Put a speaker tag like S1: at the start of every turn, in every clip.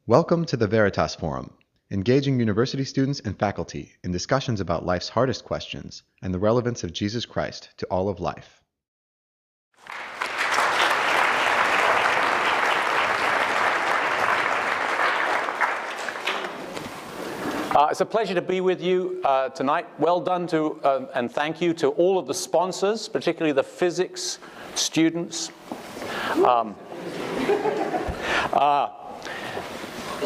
S1: Welcome to the Veritas Forum, engaging university students and faculty in discussions about life's hardest questions and the relevance of Jesus Christ to all of life.
S2: It's a pleasure to be with you tonight. Well done to, and thank you to all of the sponsors, particularly the physics students.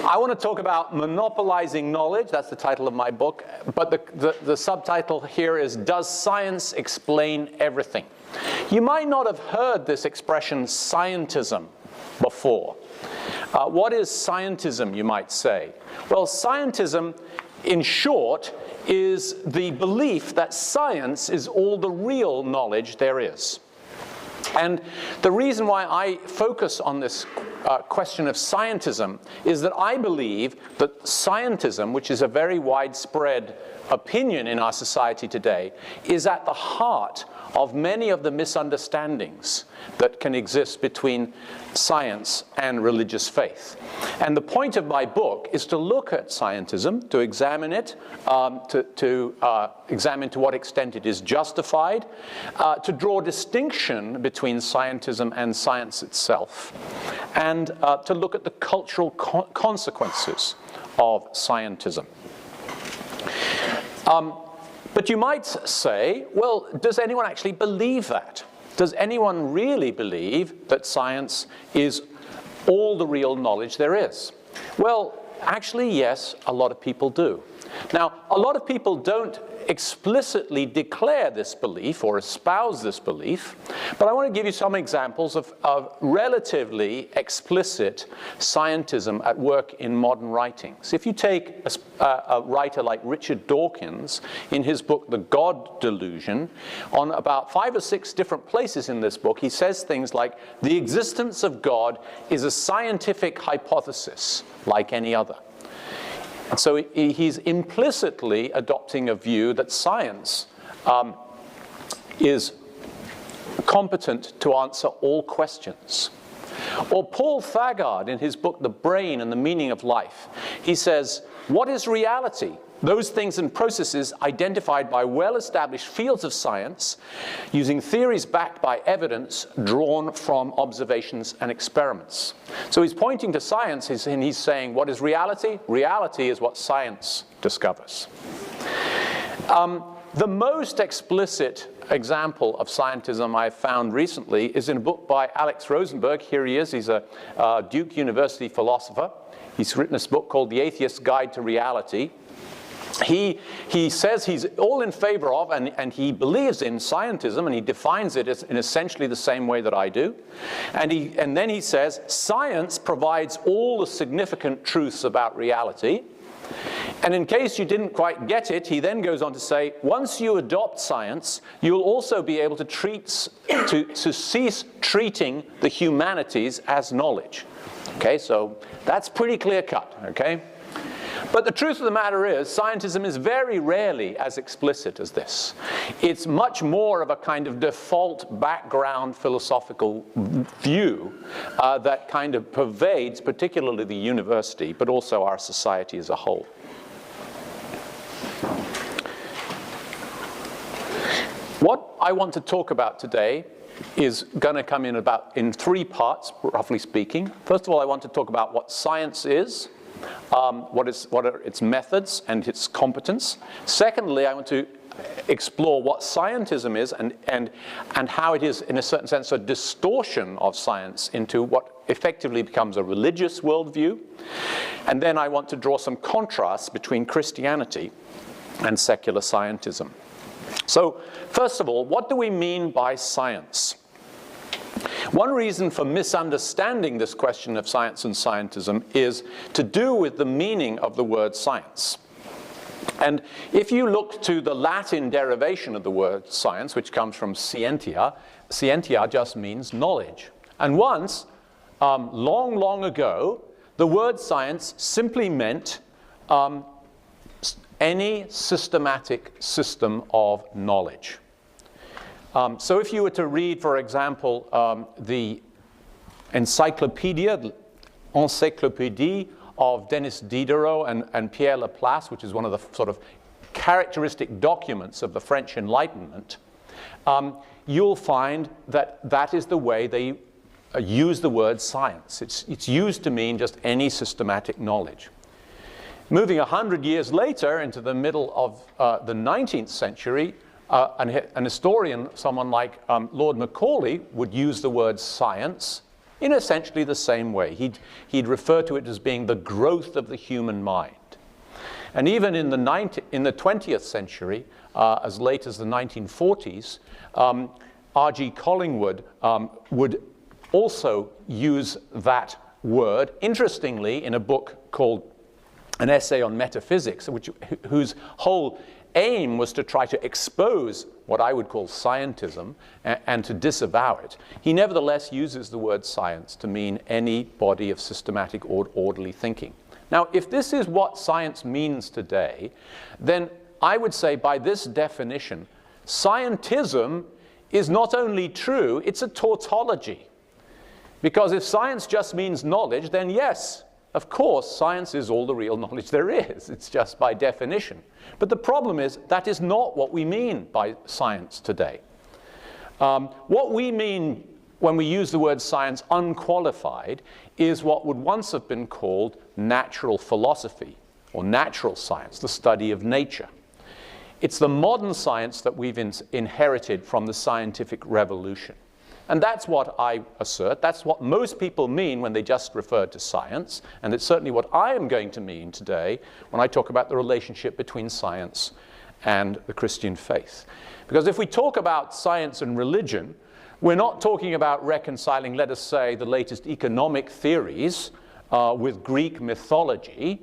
S2: I want to talk about monopolizing knowledge. That's the title of my book. But the subtitle here is, Does Science Explain Everything? You might not have heard this expression, scientism, before. What is scientism, you might say? Well, scientism, in short, is the belief that science is all the real knowledge there is. And the reason why I focus on this question of scientism is that I believe that scientism, which is a very widespread opinion in our society today, is at the heart of many of the misunderstandings that can exist between science and religious faith. And the point of my book is to look at scientism, to examine it, to examine to what extent it is justified, to draw distinction between scientism and science itself, and to look at the cultural consequences of scientism. But you might say, well, does anyone actually believe that? Does anyone really believe that science is all the real knowledge there is? Well, actually, yes, a lot of people do. Now, a lot of people don't explicitly declare this belief or espouse this belief, but I want to give you some examples of relatively explicit scientism at work in modern writings. If you take a writer like Richard Dawkins, in his book, The God Delusion, on about 5 or 6 different places in this book, he says things like, the existence of God is a scientific hypothesis like any other. And so he's implicitly adopting a view that science is competent to answer all questions. Or Paul Thagard, in his book, The Brain and the Meaning of Life, he says, what is reality? Those things and processes identified by well-established fields of science using theories backed by evidence drawn from observations and experiments. So he's pointing to science and he's saying, what is reality? Reality is what science discovers. The most explicit example of scientism I've found recently is in a book by Alex Rosenberg. Here he is. He's a Duke University philosopher. He's written this book called The Atheist's Guide to Reality. He says he's all in favor of, and he believes in scientism, and he defines it in essentially the same way that I do. And then he says, science provides all the significant truths about reality. And in case you didn't quite get it, he then goes on to say, once you adopt science, you'll also be able to cease treating the humanities as knowledge. Okay, so that's pretty clear-cut, okay? But the truth of the matter is, scientism is very rarely as explicit as this. It's much more of a kind of default background philosophical view that kind of pervades particularly the university, but also our society as a whole. What I want to talk about today is going to come in 3 parts, roughly speaking. First of all, I want to talk about what science is. What are its methods and its competence. Secondly, I want to explore what scientism is and how it is, in a certain sense, a distortion of science into what effectively becomes a religious worldview. And then I want to draw some contrasts between Christianity and secular scientism. So, first of all, what do we mean by science? One reason for misunderstanding this question of science and scientism is to do with the meaning of the word science. And if you look to the Latin derivation of the word science, which comes from scientia, scientia just means knowledge. And once, long, long ago, the word science simply meant any systematic system of knowledge. So if you were to read, for example, the encyclopedia, Encyclopédie of Denis Diderot and Pierre Laplace, which is one of the sort of characteristic documents of the French Enlightenment, you'll find that that is the way they use the word science. It's used to mean just any systematic knowledge. Moving 100 years later into the middle of the 19th century, an historian, someone like Lord Macaulay, would use the word science in essentially the same way. He'd refer to it as being the growth of the human mind. And even in the 20th century, as late as the 1940s, R.G. Collingwood would also use that word, interestingly, in a book called An Essay on Metaphysics, whose whole aim was to try to expose what I would call scientism and to disavow it. He nevertheless uses the word science to mean any body of systematic or orderly thinking. Now, if this is what science means today, then I would say by this definition, scientism is not only true, it's a tautology. Because if science just means knowledge, then yes, of course, science is all the real knowledge there is. It's just by definition. But the problem is that is not what we mean by science today. What we mean when we use the word science unqualified is what would once have been called natural philosophy or natural science, the study of nature. It's the modern science that we've inherited from the scientific revolution. And that's what I assert. That's what most people mean when they just refer to science. And it's certainly what I am going to mean today when I talk about the relationship between science and the Christian faith. Because if we talk about science and religion, we're not talking about reconciling, let us say, the latest economic theories with Greek mythology.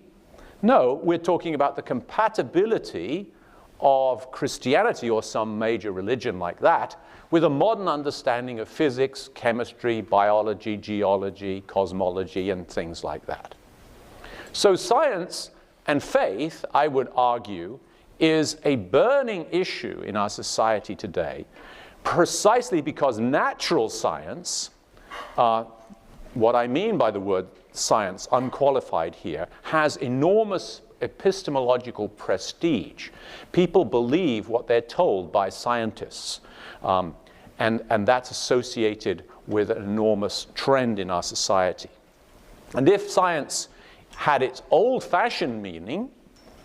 S2: No, we're talking about the compatibility of Christianity or some major religion like that with a modern understanding of physics, chemistry, biology, geology, cosmology, and things like that. So science and faith, I would argue, is a burning issue in our society today, precisely because natural science, what I mean by the word science, unqualified here, has enormous epistemological prestige. People believe what they're told by scientists. And that's associated with an enormous trend in our society. And if science had its old-fashioned meaning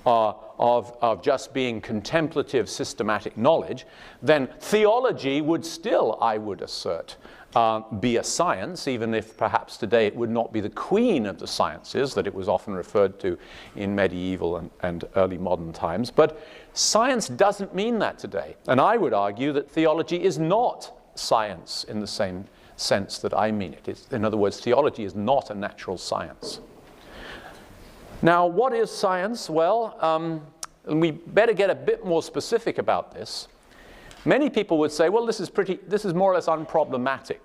S2: of just being contemplative, systematic knowledge, then theology would still, I would assert, be a science, even if perhaps today it would not be the queen of the sciences that it was often referred to in medieval and early modern times. But science doesn't mean that today. And I would argue that theology is not science in the same sense that I mean it. In other words, theology is not a natural science. Now, what is science? Well, we better get a bit more specific about this. Many people would say, well, this is more or less unproblematic.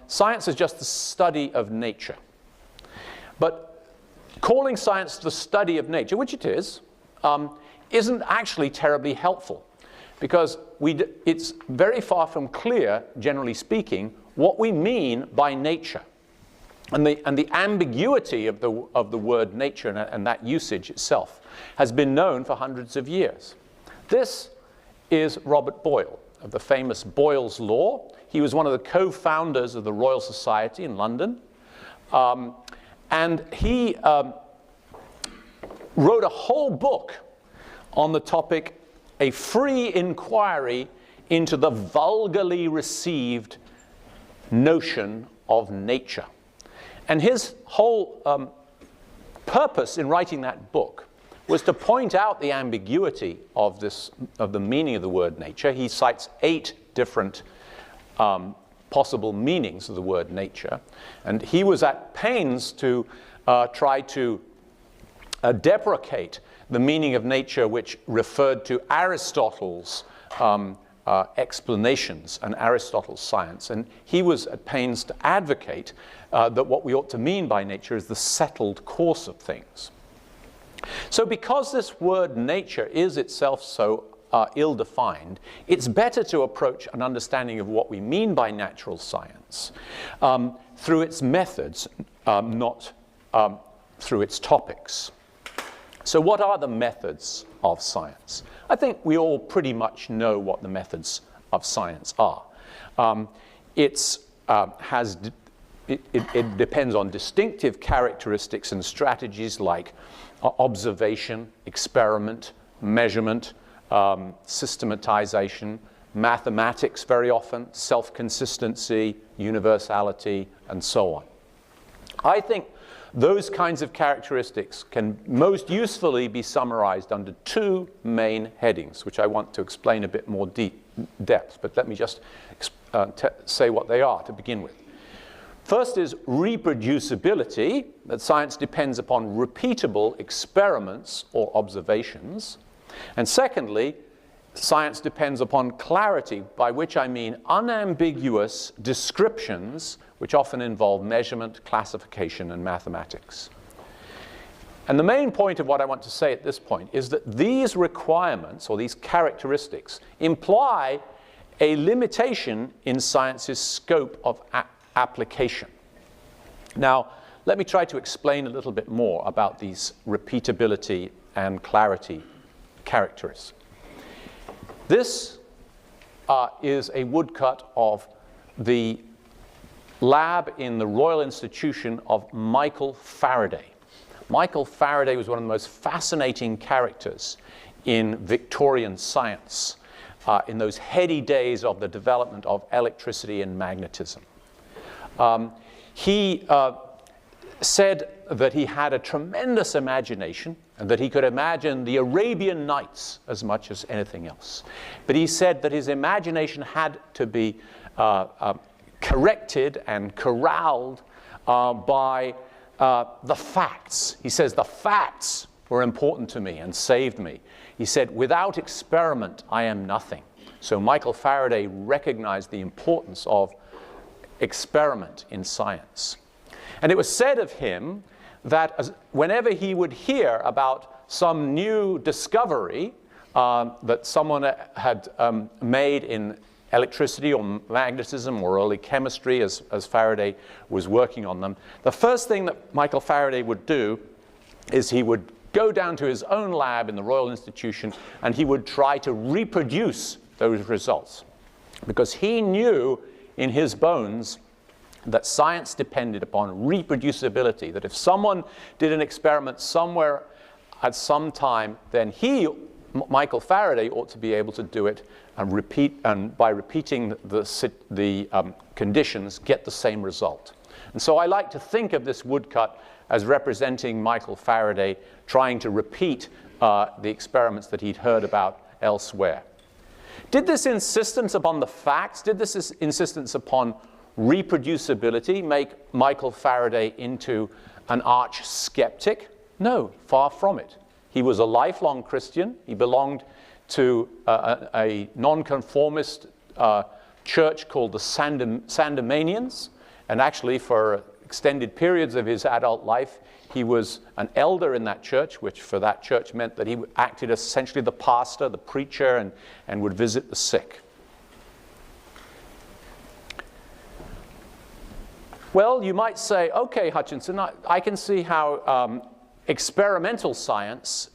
S2: Science is just the study of nature. But calling science the study of nature, which it is, isn't actually terribly helpful, because it's very far from clear, generally speaking, what we mean by nature. And the ambiguity of the word nature and that usage itself has been known for hundreds of years. This is Robert Boyle, of the famous Boyle's Law. He was one of the co-founders of the Royal Society in London. And he wrote a whole book on the topic, A Free Inquiry into the Vulgarly Received Notion of Nature. And his whole purpose in writing that book was to point out the ambiguity of the meaning of the word nature. He cites 8 different possible meanings of the word nature. And he was at pains to try to deprecate the meaning of nature which referred to Aristotle's explanations and Aristotle's science. And he was at pains to advocate that what we ought to mean by nature is the settled course of things. So because this word nature is itself so ill-defined, it's better to approach an understanding of what we mean by natural science through its methods, not through its topics. So what are the methods of science? I think we all pretty much know what the methods of science are. It depends on distinctive characteristics and strategies like observation, experiment, measurement, systematization, mathematics very often, self-consistency, universality, and so on. I think those kinds of characteristics can most usefully be summarized under two main headings, which I want to explain a bit more depth, but let me just say what they are to begin with. First is reproducibility, that science depends upon repeatable experiments or observations. And secondly, science depends upon clarity, by which I mean unambiguous descriptions, which often involve measurement, classification, and mathematics. And the main point of what I want to say at this point is that these requirements, or these characteristics, imply a limitation in science's scope of application. Now, let me try to explain a little bit more about these repeatability and clarity characteristics. This is a woodcut of the lab in the Royal Institution of Michael Faraday. Michael Faraday was one of the most fascinating characters in Victorian science in those heady days of the development of electricity and magnetism. He said that he had a tremendous imagination and that he could imagine the Arabian Nights as much as anything else. But he said that his imagination had to be corrected and corralled by the facts. He says, the facts were important to me and saved me. He said, without experiment, I am nothing. So Michael Faraday recognized the importance of experiment in science. And it was said of him that whenever he would hear about some new discovery that someone had made in electricity or magnetism or early chemistry as Faraday was working on them, the first thing that Michael Faraday would do is he would go down to his own lab in the Royal Institution and he would try to reproduce those results. Because he knew in his bones that science depended upon reproducibility, that if someone did an experiment somewhere at some time, then he, Michael Faraday, ought to be able to do it and by repeating the conditions, get the same result. And so I like to think of this woodcut as representing Michael Faraday trying to repeat the experiments that he'd heard about elsewhere. Did this insistence upon the facts, did this insistence upon reproducibility make Michael Faraday into an arch skeptic? No, far from it. He was a lifelong Christian. He belonged to a nonconformist church called the Sandemanians, and actually for extended periods of his adult life he was an elder in that church, which for that church meant that he acted as essentially the pastor, the preacher, and would visit the sick. Well, you might say, okay, Hutchinson, I can see how experimental science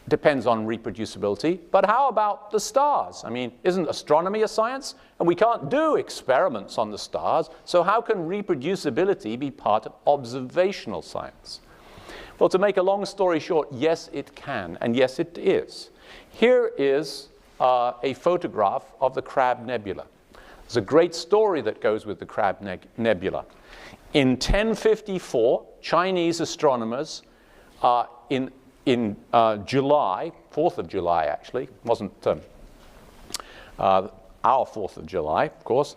S2: depends on reproducibility, but how about the stars? I mean, isn't astronomy a science? And we can't do experiments on the stars, so how can reproducibility be part of observational science? Well, to make a long story short, yes, it can, and yes, it is. Here is a photograph of the Crab Nebula. There's a great story that goes with the Crab Nebula. In 1054, Chinese astronomers in July, 4th of July actually, wasn't our 4th of July, of course,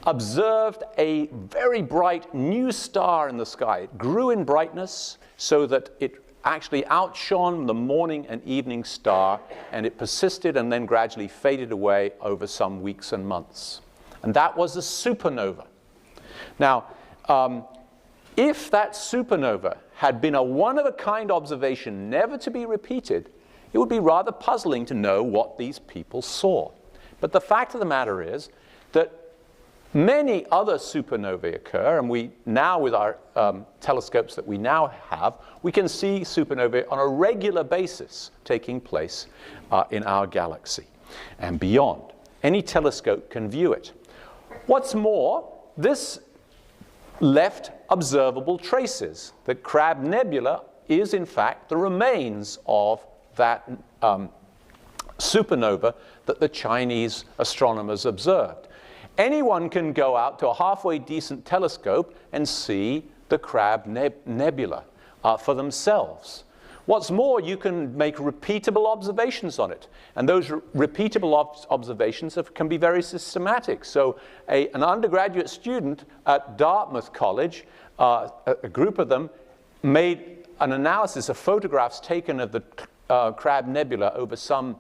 S2: observed a very bright new star in the sky. It grew in brightness so that it actually outshone the morning and evening star, and it persisted and then gradually faded away over some weeks and months. And that was a supernova. Now, if that supernova had been a one-of-a-kind observation never to be repeated, it would be rather puzzling to know what these people saw. But the fact of the matter is that Many other supernovae occur, and we now, with our telescopes that we now have, we can see supernovae on a regular basis taking place in our galaxy and beyond. Any telescope can view it. What's more, this left observable traces. The Crab Nebula is, in fact, the remains of that supernova that the Chinese astronomers observed. Anyone can go out to a halfway decent telescope and see the Crab Nebula for themselves. What's more, you can make repeatable observations on it. And those repeatable observations can be very systematic. So an undergraduate student at Dartmouth College, a group of them, made an analysis of photographs taken of the Crab Nebula over some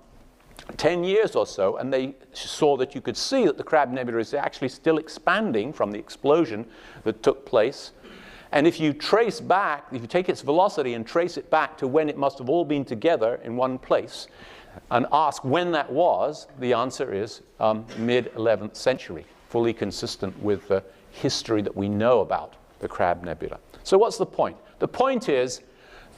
S2: 10 years or so, and they saw that you could see that the Crab Nebula is actually still expanding from the explosion that took place. And if you trace back, if you take its velocity and trace it back to when it must have all been together in one place and ask when that was, the answer is mid-11th century, fully consistent with the history that we know about the Crab Nebula. So what's the point? The point is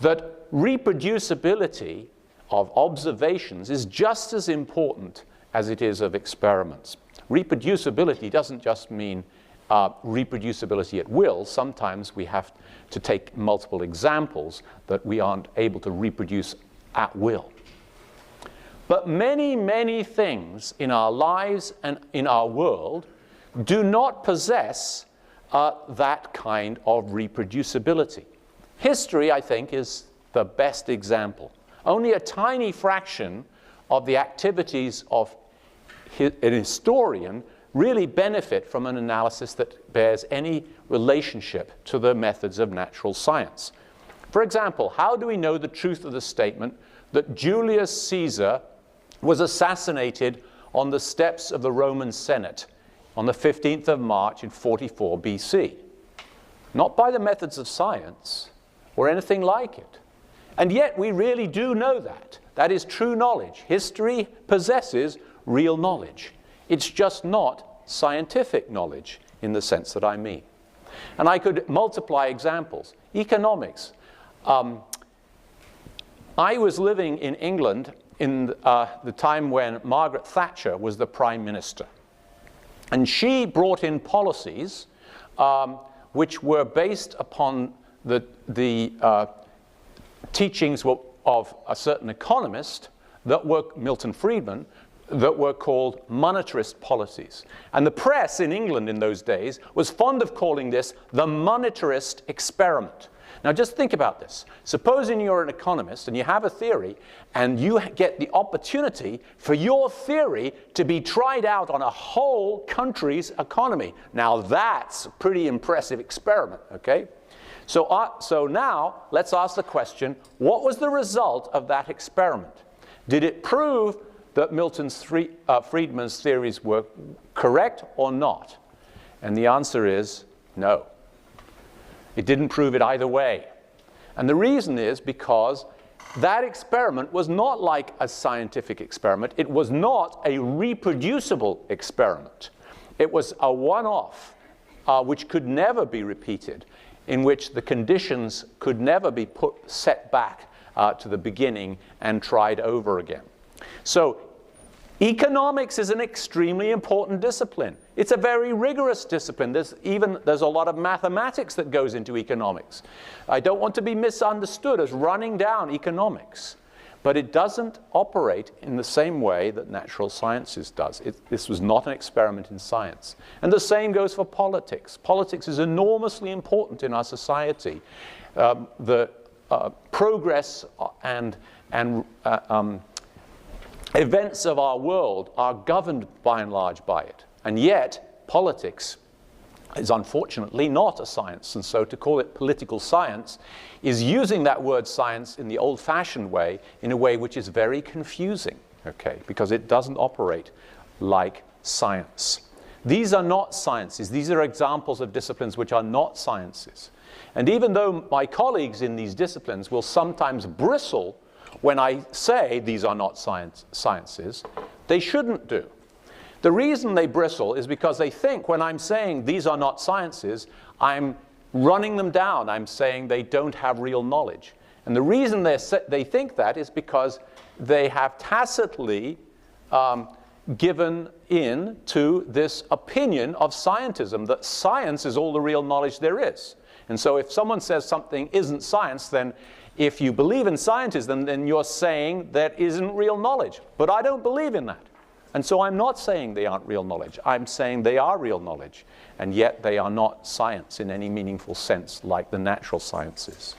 S2: that reproducibility of observations is just as important as it is of experiments. Reproducibility doesn't just mean reproducibility at will. Sometimes we have to take multiple examples that we aren't able to reproduce at will. But many, many things in our lives and in our world do not possess that kind of reproducibility. History, I think, is the best example. Only a tiny fraction of the activities of an historian really benefit from an analysis that bears any relationship to the methods of natural science. For example, how do we know the truth of the statement that Julius Caesar was assassinated on the steps of the Roman Senate on the 15th of March in 44 BC? Not by the methods of science or anything like it. And yet we really do know that. That is true knowledge. History possesses real knowledge. It's just not scientific knowledge in the sense that I mean. And I could multiply examples. Economics. I was living in England in the time when Margaret Thatcher was the Prime Minister. And she brought in policies which were based upon the teachings of a certain economist that were Milton Friedman, that were called monetarist policies. And the press in England in those days was fond of calling this the monetarist experiment. Now just think about this. Supposing you're an economist and you have a theory and you get the opportunity for your theory to be tried out on a whole country's economy. Now that's a pretty impressive experiment, okay? So now let's ask the question, what was the result of that experiment? Did it prove that Friedman's theories were correct or not? And the answer is no. It didn't prove it either way. And the reason is because that experiment was not like a scientific experiment. It was not a reproducible experiment. It was a one-off, which could never be repeated, in which the conditions could never be set back to the beginning and tried over again. So economics is an extremely important discipline. It's a very rigorous discipline. There's a lot of mathematics that goes into economics. I don't want to be misunderstood as running down economics, but it doesn't operate in the same way that natural sciences does. This was not an experiment in science. And the same goes for politics. Politics is enormously important in our society. The progress and events of our world are governed by and large by it. And yet, politics is unfortunately not a science. And so to call it political science is using that word science in the old-fashioned way, in a way which is very confusing, okay? Because it doesn't operate like science. These are not sciences. These are examples of disciplines which are not sciences. And even though my colleagues in these disciplines will sometimes bristle when I say these are not sciences, they shouldn't do. The reason they bristle is because they think when I'm saying these are not sciences, I'm running them down. I'm saying they don't have real knowledge. And the reason they think that is because they have tacitly given in to this opinion of scientism, that science is all the real knowledge there is. And so if someone says something isn't science, then if you believe in scientism, then you're saying that isn't real knowledge. But I don't believe in that. And so I'm not saying they aren't real knowledge. I'm saying they are real knowledge, and yet they are not science in any meaningful sense like the natural sciences.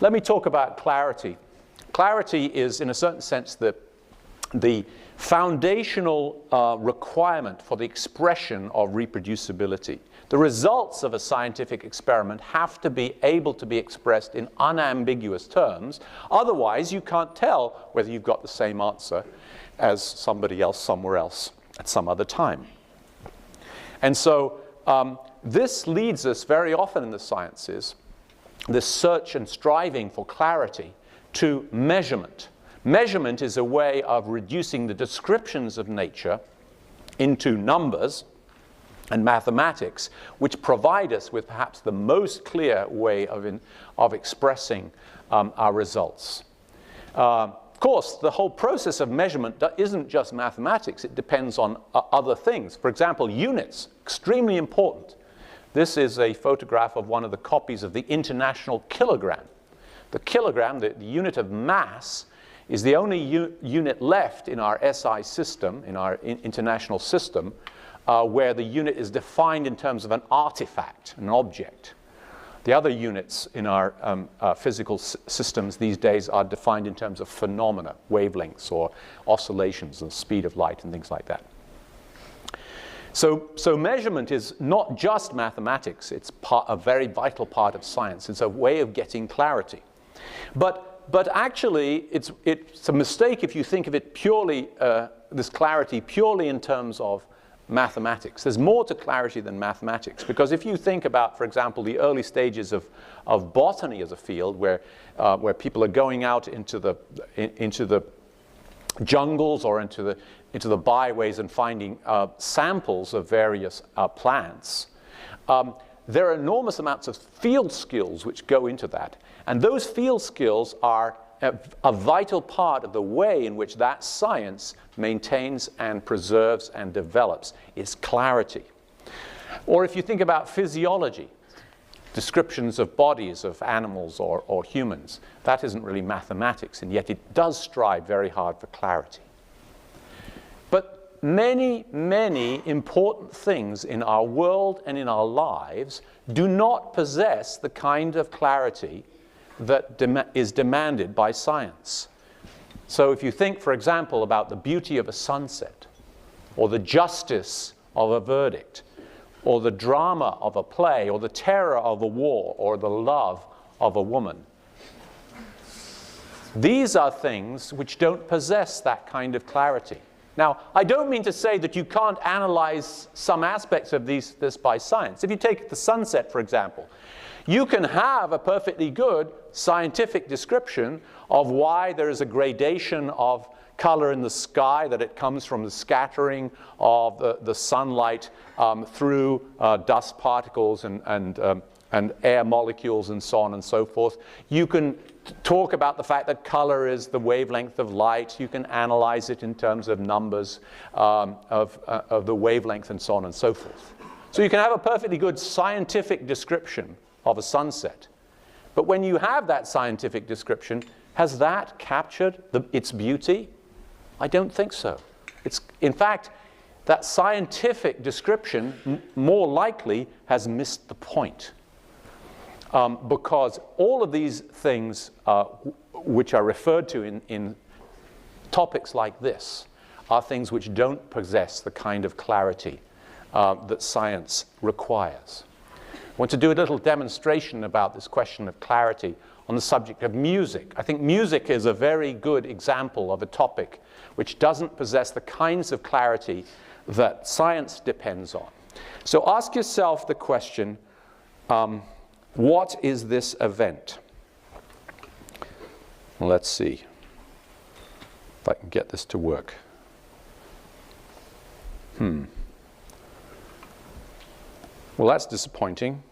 S2: Let me talk about clarity. Clarity is, in a certain sense, the foundational requirement for the expression of reproducibility. The results of a scientific experiment have to be able to be expressed in unambiguous terms. Otherwise, you can't tell whether you've got the same answer as somebody else somewhere else at some other time. And so this leads us very often in the sciences, this search and striving for clarity, to measurement. Measurement is a way of reducing the descriptions of nature into numbers and mathematics, which provide us with perhaps the most clear way of expressing our results. Of course, the whole process of measurement isn't just mathematics. It depends on other things. For example, units, extremely important. This is a photograph of one of the copies of the International Kilogram. The kilogram, the unit of mass, is the only unit left in our SI system, in our international system, where the unit is defined in terms of an artifact, an object. The other units in our physical systems these days are defined in terms of phenomena, wavelengths or oscillations, the speed of light and things like that. So measurement is not just mathematics. It's a very vital part of science. It's a way of getting clarity. But actually, it's a mistake if you think of it purely, this clarity purely in terms of mathematics. There's more to clarity than mathematics, because if you think about, for example, the early stages of botany as a field, where people are going out into the jungles or into the byways and finding samples of various plants, there are enormous amounts of field skills which go into that, and those field skills are a vital part of the way in which that science maintains and preserves and develops is clarity. Or if you think about physiology, descriptions of bodies of animals or humans, that isn't really mathematics, and yet it does strive very hard for clarity. But many, many important things in our world and in our lives do not possess the kind of clarity that is demanded by science. So if you think, for example, about the beauty of a sunset, or the justice of a verdict, or the drama of a play, or the terror of a war, or the love of a woman, these are things which don't possess that kind of clarity. Now, I don't mean to say that you can't analyze some aspects of this by science. If you take the sunset, for example, you can have a perfectly good scientific description of why there is a gradation of color in the sky, that it comes from the scattering of the sunlight through dust particles and air molecules and so on and so forth. You can talk about the fact that color is the wavelength of light. You can analyze it in terms of numbers of the wavelength and so on and so forth. So you can have a perfectly good scientific description of a sunset. But when you have that scientific description, has that captured its beauty? I don't think so. In fact, that scientific description more likely has missed the point. Because all of these things which are referred to in topics like this are things which don't possess the kind of clarity that science requires. I want to do a little demonstration about this question of clarity on the subject of music. I think music is a very good example of a topic which doesn't possess the kinds of clarity that science depends on. So ask yourself the question, what is this event? Let's see if I can get this to work. Well, that's disappointing.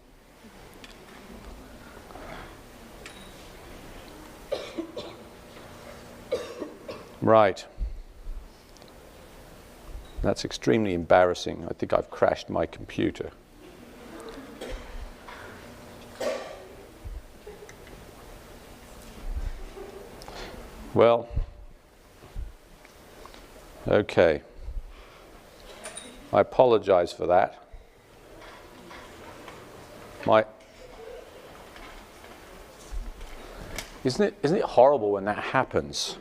S2: Right. That's extremely embarrassing. I think I've crashed my computer. Well, okay. I apologize for that. Isn't it horrible when that happens?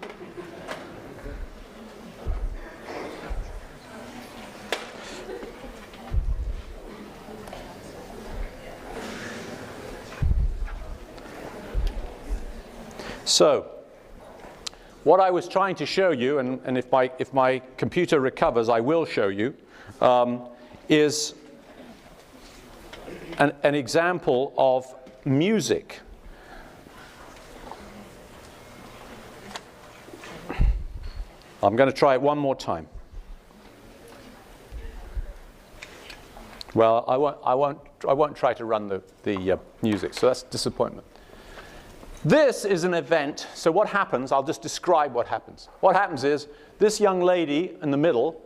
S2: So, what I was trying to show you, and if my computer recovers, I will show you, is an example of music. I'm going to try it one more time. Well, I won't try to run the music, so that's disappointment. This is an event. So what happens? I'll just describe what happens. What happens is this young lady in the middle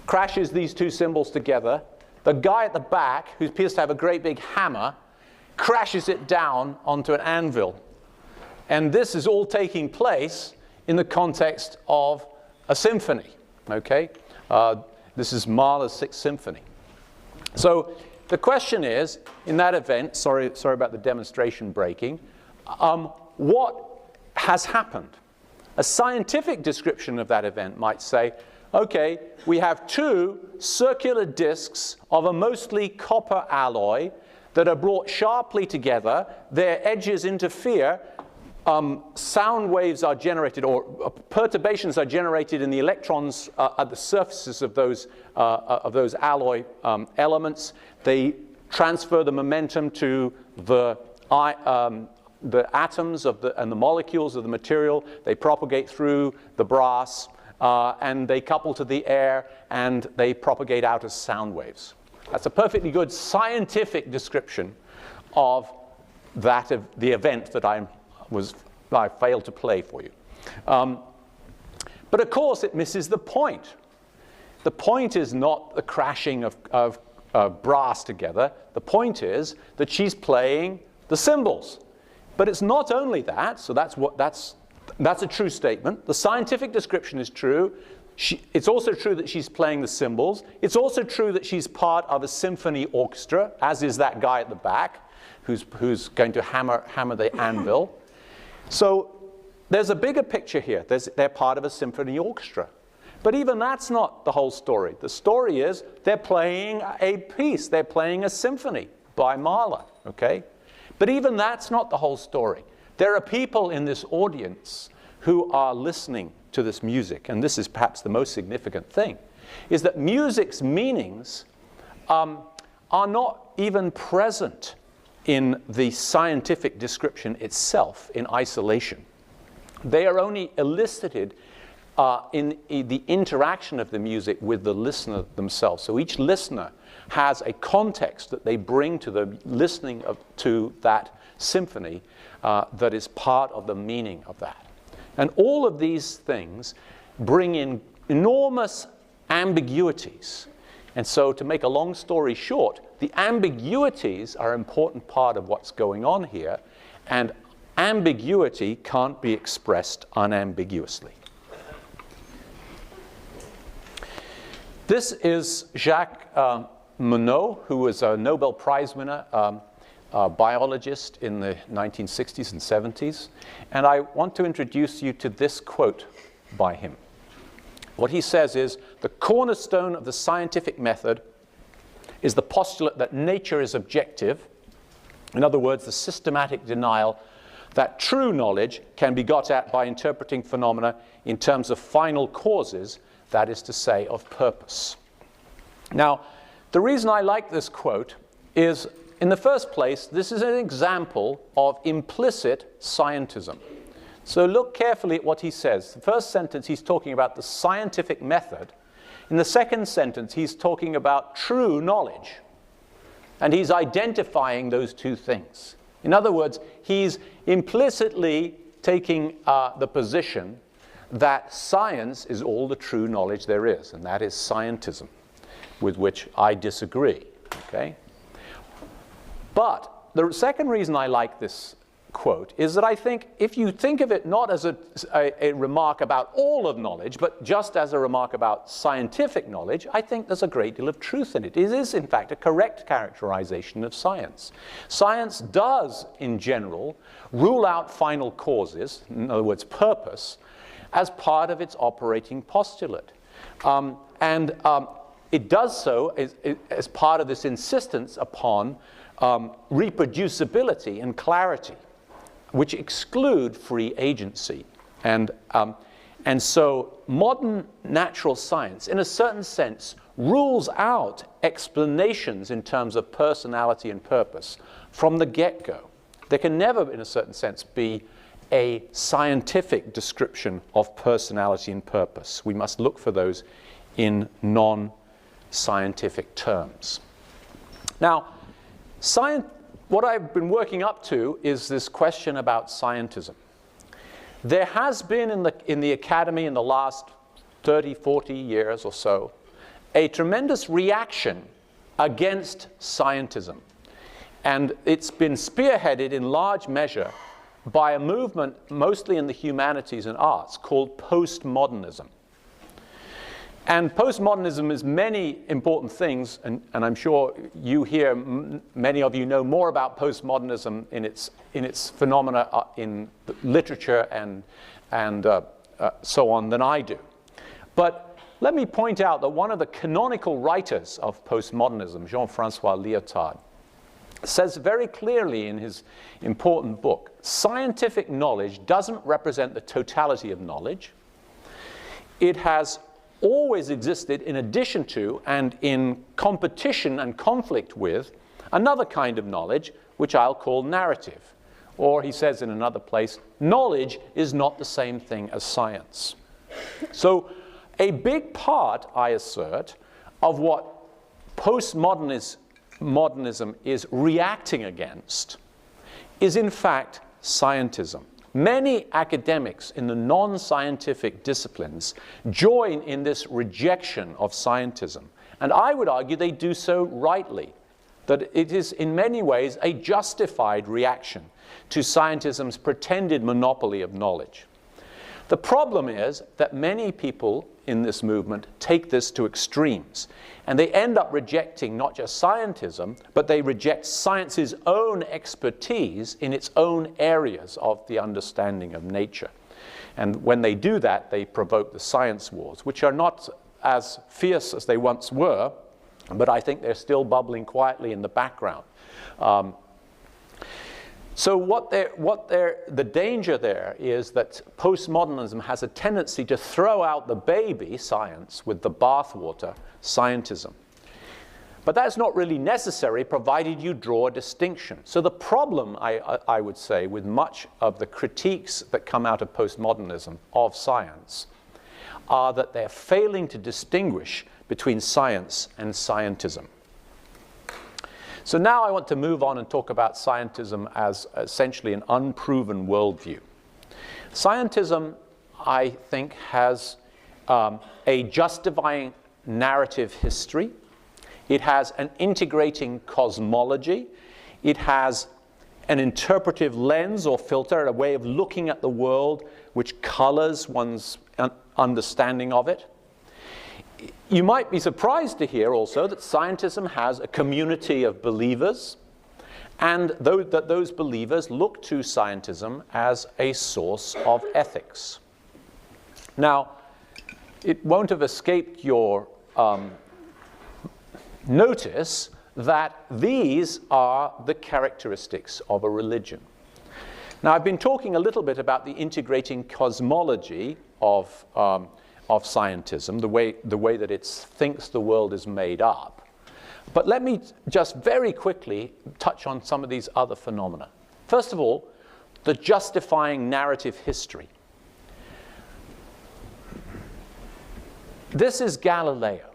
S2: crashes these two cymbals together. The guy at the back, who appears to have a great big hammer, crashes it down onto an anvil. And this is all taking place in the context of a symphony. Okay? This is Mahler's Sixth Symphony. So the question is, in that event, sorry about the demonstration breaking, what has happened? A scientific description of that event might say, okay, we have two circular discs of a mostly copper alloy that are brought sharply together. Their edges interfere. Sound waves are generated, or perturbations are generated in the electrons at the surfaces of those alloy elements. They transfer the momentum to the atoms and the molecules of the material. They propagate through the brass, and they couple to the air, and they propagate out as sound waves. That's a perfectly good scientific description of the event that I failed to play for you. But of course, it misses the point. The point is not the crashing of brass together. The point is that she's playing the cymbals. But it's not only that, so that's a true statement. The scientific description is true. It's also true that she's playing the cymbals. It's also true that she's part of a symphony orchestra, as is that guy at the back, who's going to hammer the anvil. So there's a bigger picture here. They're part of a symphony orchestra. But even that's not the whole story. The story is they're playing a piece. They're playing a symphony by Mahler, okay? But even that's not the whole story. There are people in this audience who are listening to this music, and this is perhaps the most significant thing, is that music's meanings are not even present in the scientific description itself in isolation. They are only elicited in the interaction of the music with the listener themselves. So each listener has a context that they bring to the listening to that symphony that is part of the meaning of that. And all of these things bring in enormous ambiguities. And so to make a long story short, the ambiguities are an important part of what's going on here, and ambiguity can't be expressed unambiguously. This is Jacques Monod, who was a Nobel Prize winner, biologist in the 1960s and 70s. And I want to introduce you to this quote by him. What he says is, the cornerstone of the scientific method is the postulate that nature is objective. In other words, the systematic denial that true knowledge can be got at by interpreting phenomena in terms of final causes, that is to say, of purpose. Now, the reason I like this quote is, in the first place, this is an example of implicit scientism. So look carefully at what he says. The first sentence, he's talking about the scientific method, In the second sentence, he's talking about true knowledge. And he's identifying those two things. In other words, he's implicitly taking the position that science is all the true knowledge there is, and that is scientism, with which I disagree. Okay? But the second reason I like this quote is that I think if you think of it not as a remark about all of knowledge, but just as a remark about scientific knowledge, I think there's a great deal of truth in it. It is, in fact, a correct characterization of science. Science does, in general, rule out final causes, in other words, purpose, as part of its operating postulate. It does so as part of this insistence upon reproducibility and clarity, which exclude free agency. And so modern natural science, in a certain sense, rules out explanations in terms of personality and purpose from the get-go. There can never, in a certain sense, be a scientific description of personality and purpose. We must look for those in non-scientific terms. Now, what I've been working up to is this question about scientism. There has been in the academy in the last 30, 40 years or so a tremendous reaction against scientism. And it's been spearheaded in large measure by a movement mostly in the humanities and arts called postmodernism. And postmodernism is many important things, and I'm sure you here, many of you know more about postmodernism in its phenomena in literature and so on than I do. But let me point out that one of the canonical writers of postmodernism, Jean-François Lyotard, says very clearly in his important book, scientific knowledge doesn't represent the totality of knowledge. It has always existed in addition to and in competition and conflict with another kind of knowledge, which I'll call narrative. Or he says in another place, knowledge is not the same thing as science. So a big part, I assert, of what postmodernism is reacting against is in fact scientism. Many academics in the non-scientific disciplines join in this rejection of scientism. And I would argue they do so rightly, that it is in many ways a justified reaction to scientism's pretended monopoly of knowledge. The problem is that many people in this movement take this to extremes, and they end up rejecting not just scientism, but they reject science's own expertise in its own areas of the understanding of nature. And when they do that, they provoke the science wars, which are not as fierce as they once were, but I think they're still bubbling quietly in the background. So the danger there is that postmodernism has a tendency to throw out the baby, science, with the bathwater, scientism. But that's not really necessary, provided you draw a distinction. So the problem, I would say, with much of the critiques that come out of postmodernism of science are that they're failing to distinguish between science and scientism. So now I want to move on and talk about scientism as essentially an unproven worldview. Scientism, I think, has a justifying narrative history. It has an integrating cosmology. It has an interpretive lens or filter, a way of looking at the world which colors one's understanding of it. You might be surprised to hear also that scientism has a community of believers, and that those believers look to scientism as a source of ethics. Now, it won't have escaped your notice that these are the characteristics of a religion. Now, I've been talking a little bit about the integrating cosmology of scientism, the way that it thinks the world is made up. But let me just very quickly touch on some of these other phenomena. First of all, the justifying narrative history. This is Galileo.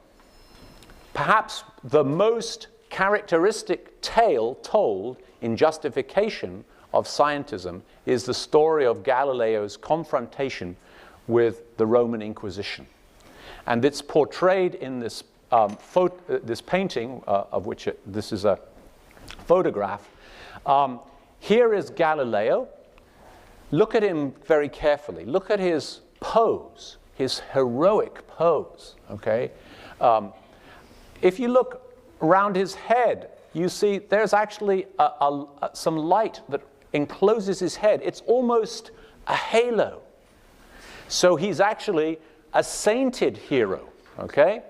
S2: Perhaps the most characteristic tale told in justification of scientism is the story of Galileo's confrontation with the Roman Inquisition. And it's portrayed in this, this painting, of which this is a photograph. Here is Galileo. Look at him very carefully. Look at his pose, his heroic pose, okay? If you look around his head, you see there's actually some light that encloses his head. It's almost a halo. So he's actually a sainted hero, okay?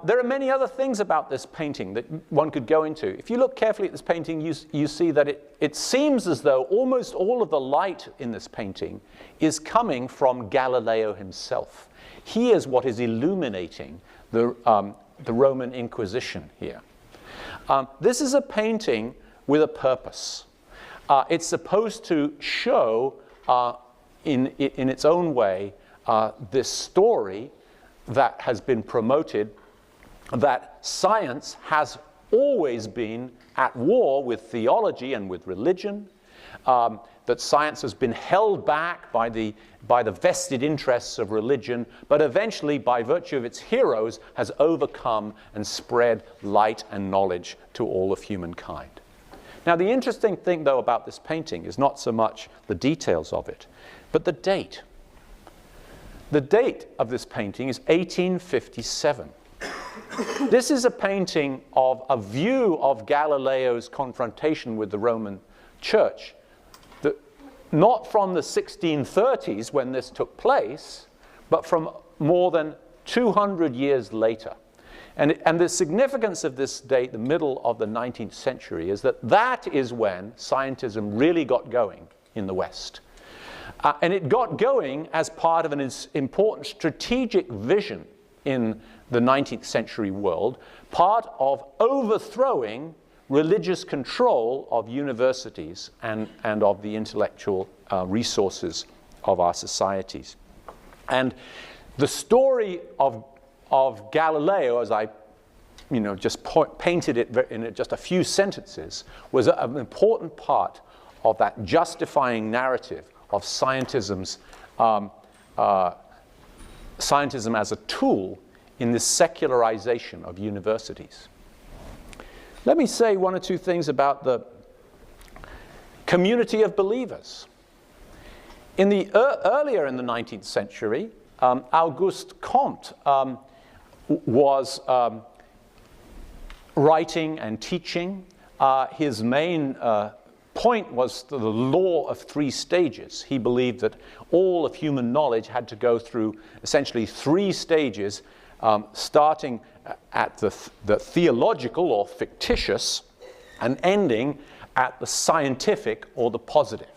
S2: There are many other things about this painting that one could go into. If you look carefully at this painting, you see that it seems as though almost all of the light in this painting is coming from Galileo himself. He is what is illuminating the Roman Inquisition here. This is a painting with a purpose. It's supposed to show, in its own way, this story that has been promoted, that science has always been at war with theology and with religion, that science has been held back by the vested interests of religion, but eventually, by virtue of its heroes, has overcome and spread light and knowledge to all of humankind. Now, the interesting thing, though, about this painting is not so much the details of it, but the date. The date of this painting is 1857. This is a painting of a view of Galileo's confrontation with the Roman Church, not from the 1630s when this took place, but from more than 200 years later. And the significance of this date, the middle of the 19th century, is that that is when scientism really got going in the West. And it got going as part of an important strategic vision in the 19th century world, part of overthrowing religious control of universities and of the intellectual resources of our societies. And the story of Galileo, as I just painted it in just a few sentences, was an important part of that justifying narrative of scientism as a tool in the secularization of universities. Let me say one or two things about the community of believers. Earlier in the 19th century, Auguste Comte was writing and teaching. His main point was the law of 3 stages. He believed that all of human knowledge had to go through essentially 3 stages, starting at the theological or fictitious and ending at the scientific or the positive.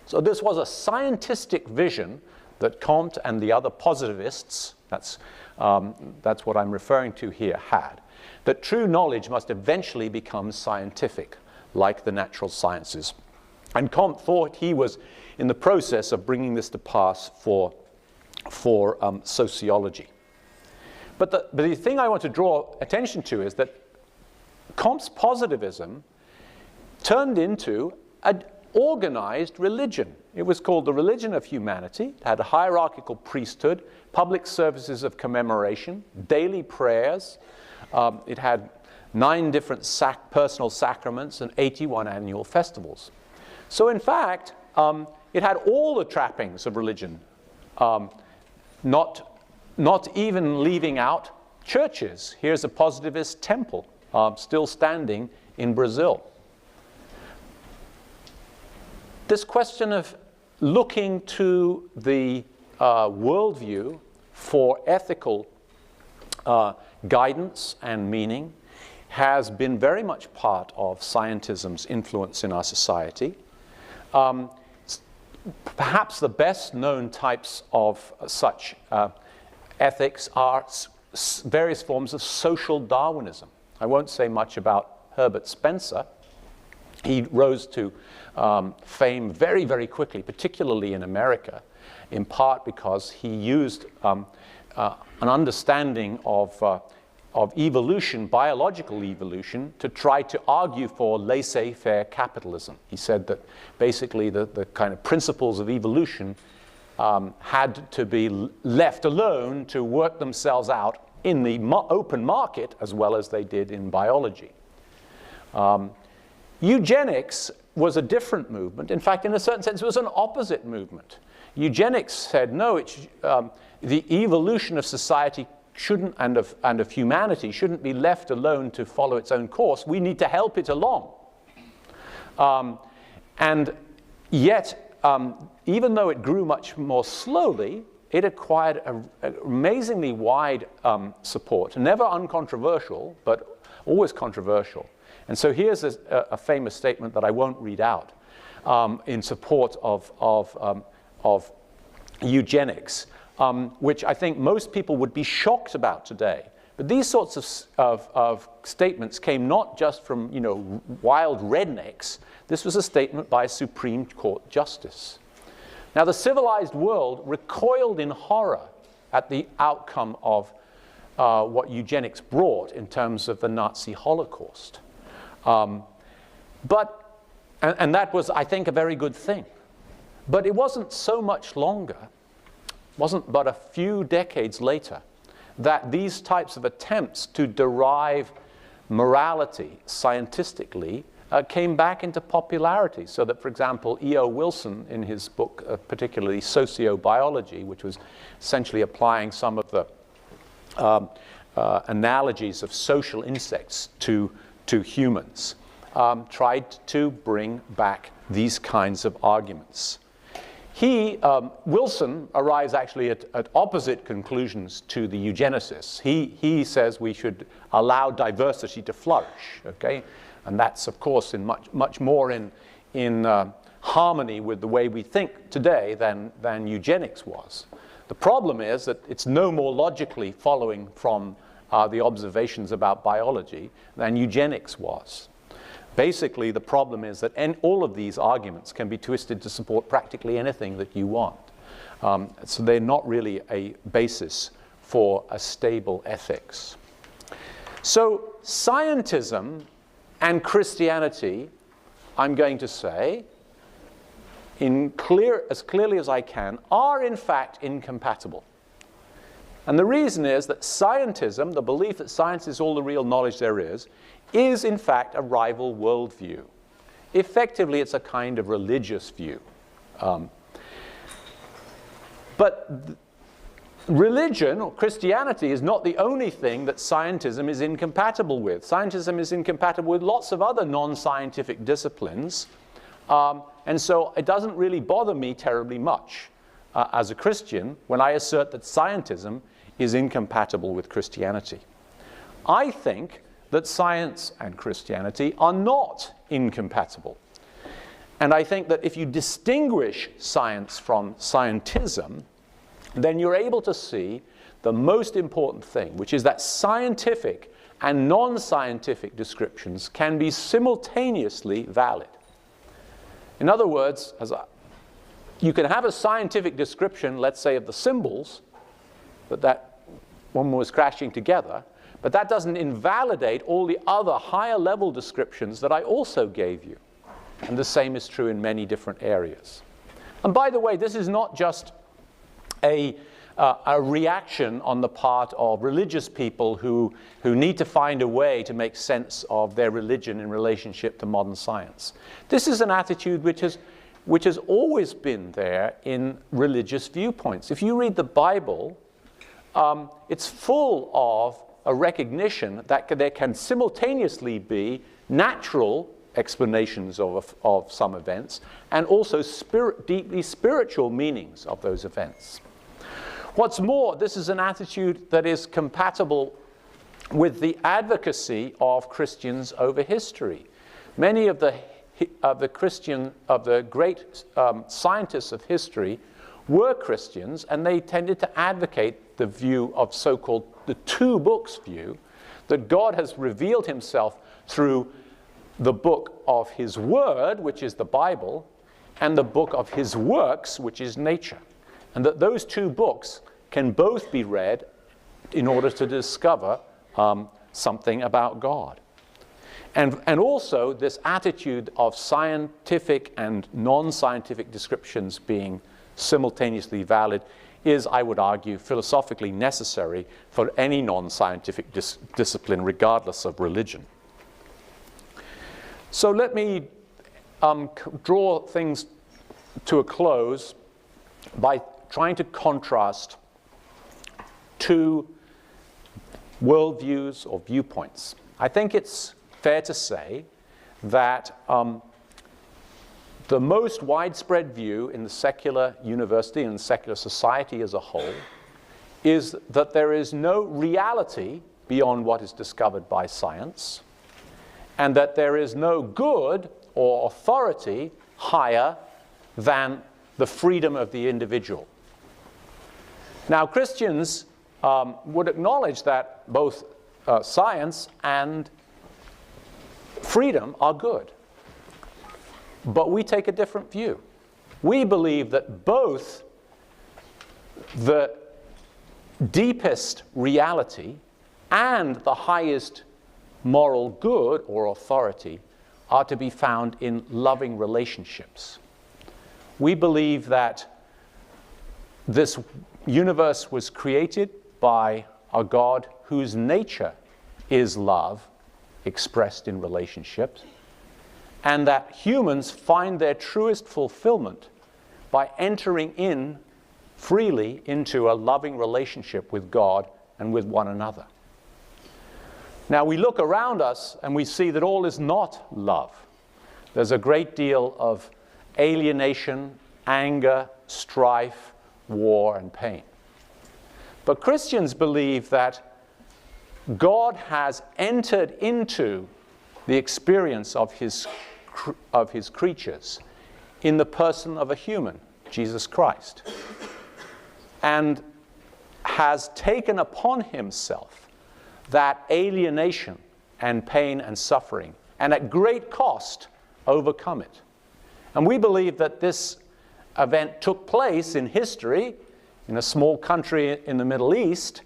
S2: So this was a scientistic vision that Comte and the other positivists, that's what I'm referring to here, had, that true knowledge must eventually become scientific, like the natural sciences. And Comte thought he was in the process of bringing this to pass for sociology. But the thing I want to draw attention to is that Comte's positivism turned into an organized religion. It was called the religion of humanity. It had a hierarchical priesthood, public services of commemoration, daily prayers. It had 9 different personal sacraments and 81 annual festivals. So in fact, it had all the trappings of religion, not even leaving out churches. Here's a positivist temple still standing in Brazil. This question of looking to the worldview for ethical guidance and meaning has been very much part of scientism's influence in our society. Perhaps the best known types of such ethics are various forms of social Darwinism. I won't say much about Herbert Spencer. He rose to fame very, very quickly, particularly in America, in part because he used an understanding of evolution, biological evolution, to try to argue for laissez-faire capitalism. He said that basically the kind of principles of evolution had to be left alone to work themselves out in the open market as well as they did in biology. Eugenics was a different movement. In fact, in a certain sense, it was an opposite movement. Eugenics said, no, the evolution of society shouldn't, and of humanity shouldn't be left alone to follow its own course. We need to help it along. And yet, even though it grew much more slowly, it acquired an amazingly wide support, never uncontroversial, but always controversial. And so here's a famous statement that I won't read out in support of eugenics, which I think most people would be shocked about today. But these sorts of statements came not just from, wild rednecks. This was a statement by a Supreme Court justice. Now, the civilized world recoiled in horror at the outcome of what eugenics brought in terms of the Nazi Holocaust. And that was, I think, a very good thing. But it wasn't so much longer, wasn't but a few decades later, that these types of attempts to derive morality scientifically came back into popularity. So that, for example, E.O. Wilson, in his book, particularly Sociobiology, which was essentially applying some of the analogies of social insects to humans, tried to bring back these kinds of arguments. Wilson arrives actually at opposite conclusions to the eugenicists. He says we should allow diversity to flourish, okay? And that's, of course, in much more in harmony with the way we think today than eugenics was. The problem is that it's no more logically following from the observations about biology than eugenics was. Basically, the problem is that all of these arguments can be twisted to support practically anything that you want. So they're not really a basis for a stable ethics. So scientism and Christianity, I'm going to say, as clearly as I can, are in fact incompatible. And the reason is that scientism, the belief that science is all the real knowledge there is in fact a rival worldview. Effectively, it's a kind of religious view. But religion, or Christianity, is not the only thing that scientism is incompatible with. Scientism is incompatible with lots of other non-scientific disciplines. And so it doesn't really bother me terribly much as a Christian when I assert that scientism is incompatible with Christianity. I think that science and Christianity are not incompatible. And I think that if you distinguish science from scientism, then you're able to see the most important thing, which is that scientific and non-scientific descriptions can be simultaneously valid. In other words, you can have a scientific description, let's say, of the symbols, that one was crashing together, but that doesn't invalidate all the other higher level descriptions that I also gave you. And the same is true in many different areas. And by the way, this is not just a reaction on the part of religious people who need to find a way to make sense of their religion in relationship to modern science. This is an attitude which has always been there in religious viewpoints. If you read the Bible, it's full of a recognition that there can simultaneously be natural explanations of some events and also deeply spiritual meanings of those events. What's more, this is an attitude that is compatible with the advocacy of Christians over history. Many of the great scientists of history were Christians, and they tended to advocate the view of so-called the two books view, that God has revealed himself through the book of his word, which is the Bible, and the book of his works, which is nature. And that those two books can both be read in order to discover something about God. And also this attitude of scientific and non-scientific descriptions being simultaneously valid is, I would argue, philosophically necessary for any non-scientific discipline, regardless of religion. So let me draw things to a close by trying to contrast two worldviews or viewpoints. I think it's fair to say that the most widespread view in the secular university and secular society as a whole is that there is no reality beyond what is discovered by science, and that there is no good or authority higher than the freedom of the individual. Now, Christians would acknowledge that both science and freedom are good. But we take a different view. We believe that both the deepest reality and the highest moral good or authority are to be found in loving relationships. We believe that this universe was created by a God whose nature is love expressed in relationships, and that humans find their truest fulfillment by entering in freely into a loving relationship with God and with one another. Now, we look around us and we see that all is not love. There's a great deal of alienation, anger, strife, war, and pain. But Christians believe that God has entered into the experience of his creatures in the person of a human, Jesus Christ, and has taken upon himself that alienation and pain and suffering, and at great cost overcome it. And we believe that this event took place in history in a small country in the Middle East,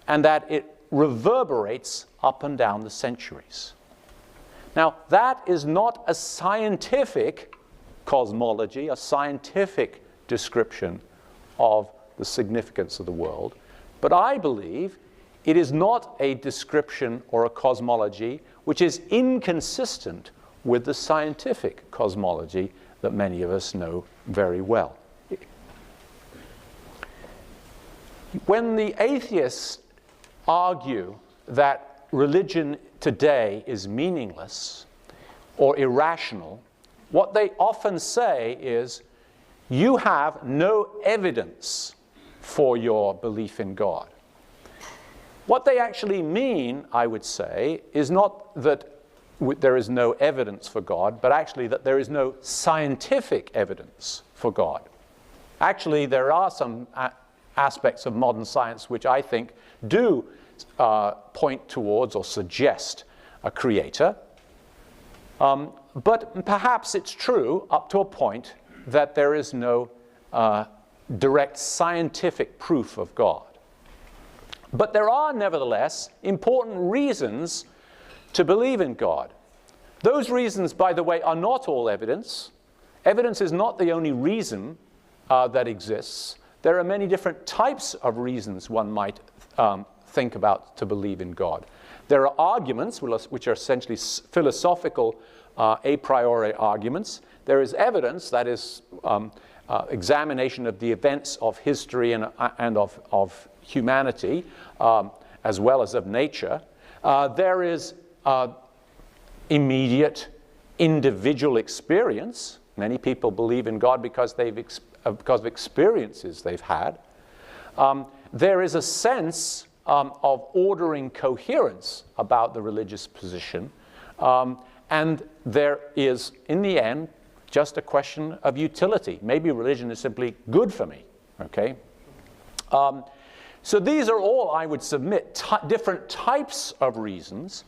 S2: and that it reverberates up and down the centuries. Now, that is not a scientific cosmology, a scientific description of the significance of the world, but I believe it is not a description or a cosmology which is inconsistent with the scientific cosmology that many of us know very well. When the atheists argue that religion today is meaningless or irrational, what they often say is, you have no evidence for your belief in God. What they actually mean, I would say, is not that there is no evidence for God, but actually that there is no scientific evidence for God. Actually, there are some aspects of modern science which I think do point towards or suggest a creator. But perhaps it's true up to a point that there is no direct scientific proof of God. But there are nevertheless important reasons to believe in God. Those reasons, by the way, are not all evidence. Evidence is not the only reason that exists. There are many different types of reasons one might think about to believe in God. There are arguments, which are essentially philosophical a priori arguments. There is evidence, that is examination of the events of history and of humanity, as well as of nature. There is immediate individual experience. Many people believe in God because of experiences they've had. There is a sense of ordering coherence about the religious position. And there is, in the end, just a question of utility. Maybe religion is simply good for me, okay? So these are all, I would submit, different types of reasons.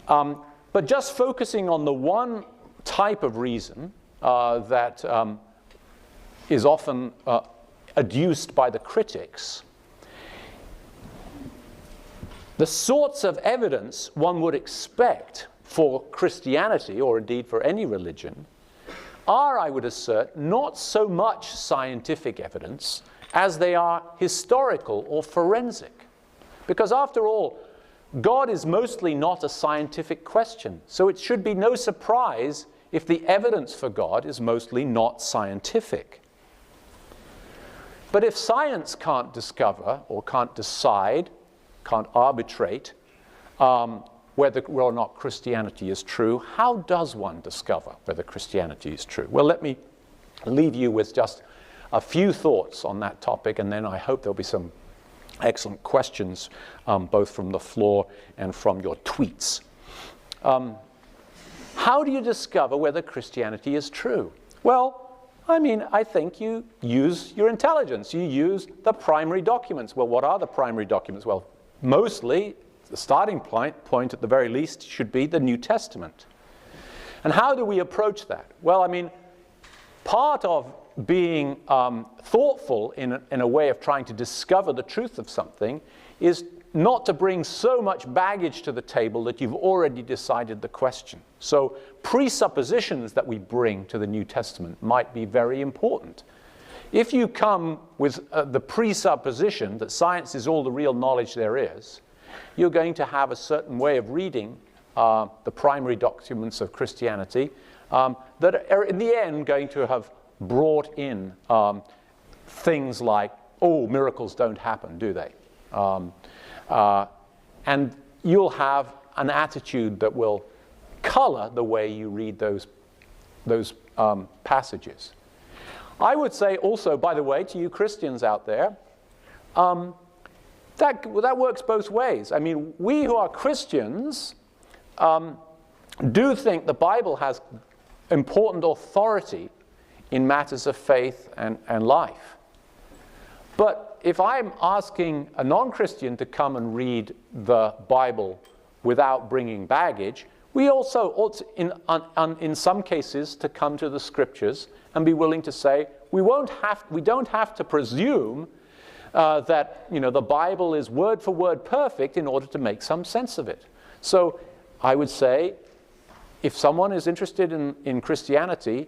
S2: But just focusing on the one type of reason that is often adduced by the critics, The sorts of evidence one would expect for Christianity, or indeed for any religion, are, I would assert, not so much scientific evidence as they are historical or forensic. Because after all, God is mostly not a scientific question, so it should be no surprise if the evidence for God is mostly not scientific. But if science can't discover or can't decide, can't arbitrate whether or not Christianity is true, how does one discover whether Christianity is true? Well, let me leave you with just a few thoughts on that topic, and then I hope there'll be some excellent questions, both from the floor and from your tweets. How do you discover whether Christianity is true? Well, I think you use your intelligence. You use the primary documents. Well, what are the primary documents? Well, mostly, the starting point at the very least should be the New Testament. And how do we approach that? Well, part of being thoughtful in a way of trying to discover the truth of something is not to bring so much baggage to the table that you've already decided the question. So presuppositions that we bring to the New Testament might be very important. If you come with the presupposition that science is all the real knowledge there is, you're going to have a certain way of reading the primary documents of Christianity that are in the end going to have brought in things like, oh, miracles don't happen, do they? And you'll have an attitude that will color the way you read those passages. I would say also, by the way, to you Christians out there, that works both ways. We who are Christians do think the Bible has important authority in matters of faith and life. But if I'm asking a non-Christian to come and read the Bible without bringing baggage, we also ought to, in some cases, to come to the Scriptures and be willing to say, we don't have to presume that the Bible is word for word perfect in order to make some sense of it. So I would say, if someone is interested in Christianity,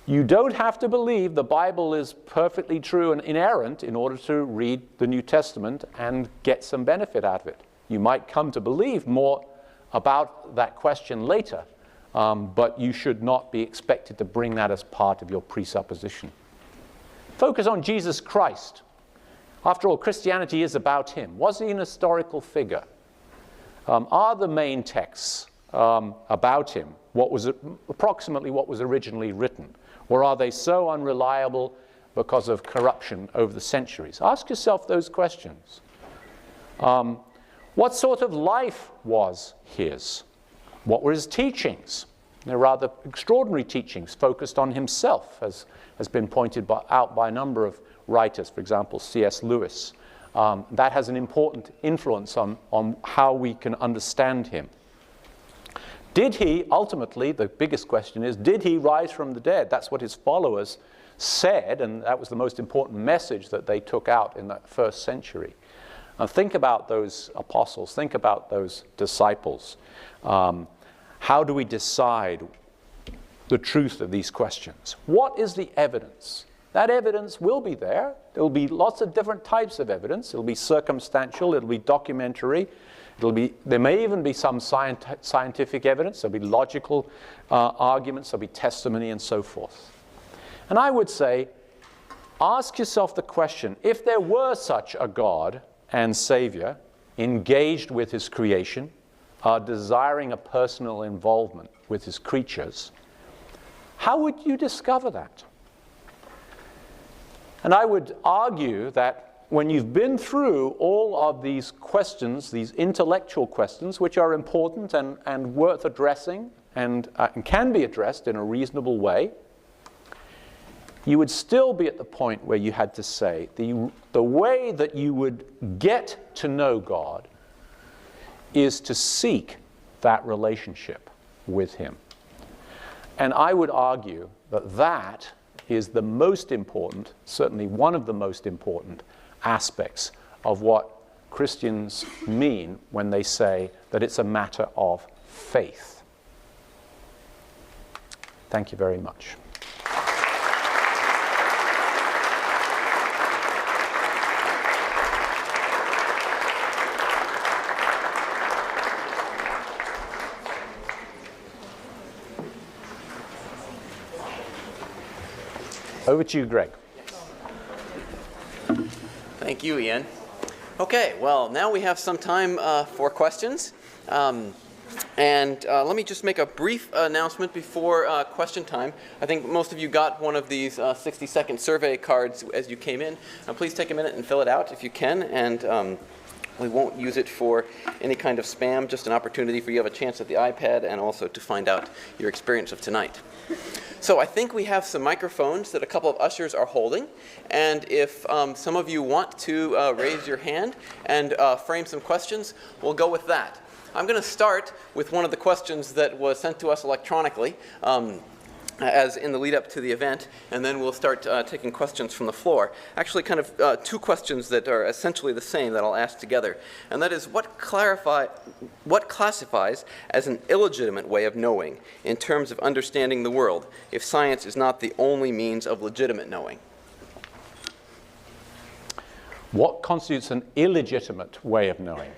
S2: you don't have to believe the Bible is perfectly true and inerrant in order to read the New Testament and get some benefit out of it. You might come to believe more about that question later, but you should not be expected to bring that as part of your presupposition. Focus on Jesus Christ. After all, Christianity is about him. Was he an historical figure? Are the main texts about him approximately what was originally written? Or are they so unreliable because of corruption over the centuries? Ask yourself those questions. What sort of life was his? What were his teachings? They're rather extraordinary teachings focused on himself, as has been pointed out by a number of writers, for example, C.S. Lewis. That has an important influence on how we can understand him. Did he, ultimately, the biggest question is, did he rise from the dead? That's what his followers said, and that was the most important message that they took out in that first century. Think about those apostles, think about those disciples. How do we decide the truth of these questions? What is the evidence? That evidence will be there. There will be lots of different types of evidence. It'll be circumstantial, it'll be documentary, there may even be some scientific evidence, there'll be logical arguments, there'll be testimony and so forth. And I would say, ask yourself the question, if there were such a God and Savior engaged with his creation, desiring a personal involvement with his creatures, how would you discover that? And I would argue that when you've been through all of these questions, these intellectual questions, which are important and worth addressing and can be addressed in a reasonable way, you would still be at the point where you had to say, the way that you would get to know God is to seek that relationship with him. And I would argue that that is the most important, certainly one of the most important aspects of what Christians mean when they say that it's a matter of faith. Thank you very much. Over to you, Greg.
S3: Thank you, Ian. Okay, well, now we have some time for questions. Let me just make a brief announcement before question time. I think most of you got one of these 60-second survey cards as you came in. Please take a minute and fill it out if you can. And we won't use it for any kind of spam, just an opportunity for you to have a chance at the iPad and also to find out your experience of tonight. So I think we have some microphones that a couple of ushers are holding. And if some of you want to raise your hand and frame some questions, we'll go with that. I'm going to start with one of the questions that was sent to us electronically as in the lead up to the event, and then we'll start taking questions from the floor. Actually, kind of two questions that are essentially the same that I'll ask together. And that is, what classifies as an illegitimate way of knowing in terms of understanding the world, if science is not the only means of legitimate knowing?
S2: What constitutes an illegitimate way of knowing?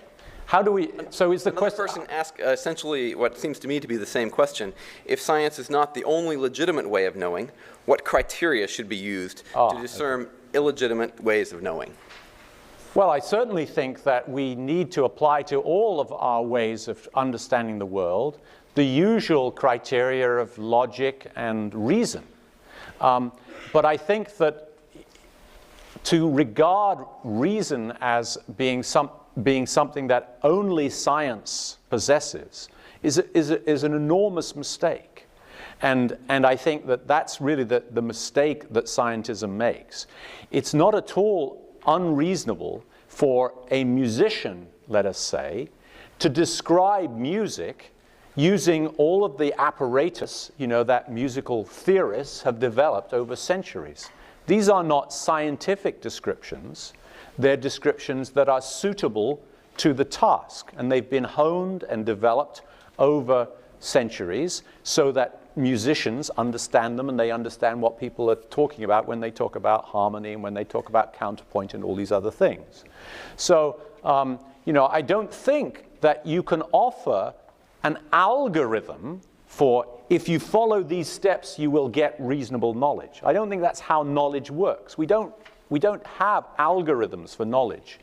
S2: How do we, so is the
S3: Another
S2: question...
S3: person asked essentially what seems to me to be the same question. If science is not the only legitimate way of knowing, what criteria should be used to discern illegitimate ways of knowing?
S2: Well, I certainly think that we need to apply to all of our ways of understanding the world the usual criteria of logic and reason. But I think that to regard reason as being something that only science possesses is an enormous mistake. And I think that that's really the mistake that scientism makes. It's not at all unreasonable for a musician, let us say, to describe music using all of the apparatus, that musical theorists have developed over centuries. These are not scientific descriptions. They're descriptions that are suitable to the task, and they've been honed and developed over centuries so that musicians understand them and they understand what people are talking about when they talk about harmony and when they talk about counterpoint and all these other things. So, I don't think that you can offer an algorithm for if you follow these steps you will get reasonable knowledge. I don't think that's how knowledge works. We don't have algorithms for knowledge.